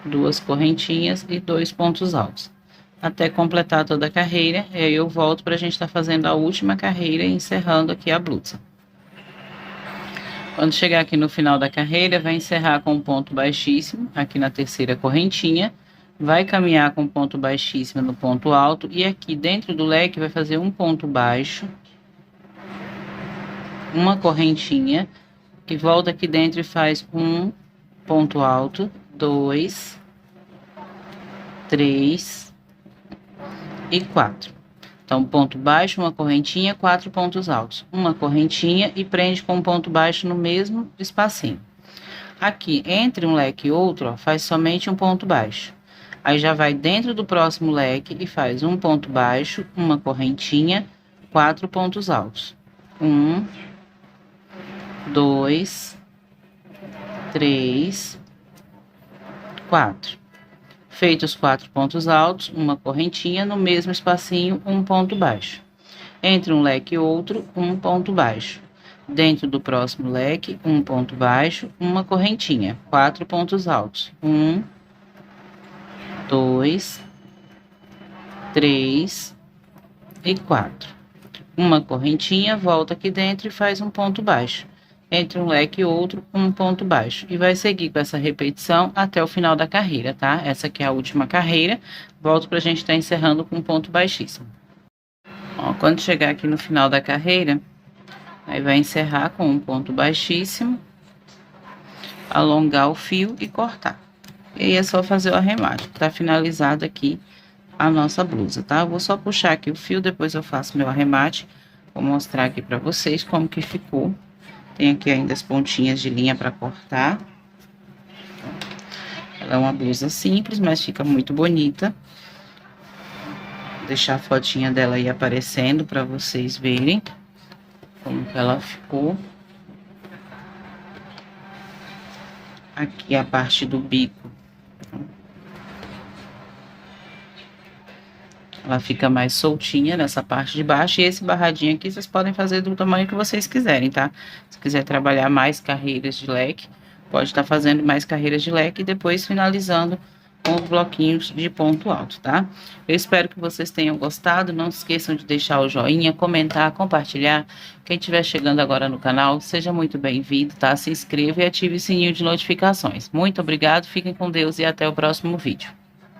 2 correntinhas e 2 pontos altos. Até completar toda a carreira, e aí eu volto pra gente estar fazendo a última carreira e encerrando aqui a blusa. Quando chegar aqui no final da carreira, vai encerrar com um ponto baixíssimo, aqui na terceira correntinha. Vai caminhar com ponto baixíssimo no ponto alto. E aqui dentro do leque vai fazer um ponto baixo. Uma correntinha. E volta aqui dentro e faz um ponto alto. 2, 3 e 4. Então, ponto baixo, uma correntinha, 4 pontos altos. Uma correntinha e prende com um ponto baixo no mesmo espacinho. Aqui, entre um leque e outro, ó, faz somente um ponto baixo. Aí, já vai dentro do próximo leque e faz um ponto baixo, uma correntinha, 4 pontos altos. 1, 2, 3, 4. Feitos 4 pontos altos, uma correntinha, no mesmo espacinho, um ponto baixo. Entre um leque e outro, um ponto baixo. Dentro do próximo leque, um ponto baixo, uma correntinha, 4 pontos altos. 1, 2, 3 e 4. Uma correntinha, volta aqui dentro e faz um ponto baixo. Entre um leque e outro, um ponto baixo. E vai seguir com essa repetição até o final da carreira, tá? Essa aqui é a última carreira. Volto pra gente estar encerrando com um ponto baixíssimo. Ó, quando chegar aqui no final da carreira, aí vai encerrar com um ponto baixíssimo, alongar o fio e cortar. E aí é só fazer o arremate. Tá finalizado aqui a nossa blusa, tá? Eu vou só puxar aqui o fio, depois eu faço meu arremate. Vou mostrar aqui pra vocês como que ficou. Tem aqui ainda as pontinhas de linha para cortar. Ela é uma blusa simples, mas fica muito bonita. Vou deixar a fotinha dela aí aparecendo para vocês verem como que ela ficou. Aqui a parte do bico. Ela fica mais soltinha nessa parte de baixo. E esse barradinho aqui, vocês podem fazer do tamanho que vocês quiserem, tá? Se quiser trabalhar mais carreiras de leque, pode estar fazendo mais carreiras de leque e depois finalizando com os bloquinhos de ponto alto, tá? Eu espero que vocês tenham gostado. Não se esqueçam de deixar o joinha, comentar, compartilhar. Quem estiver chegando agora no canal, seja muito bem-vindo, tá? Se inscreva e ative o sininho de notificações. Muito obrigado, fiquem com Deus e até o próximo vídeo.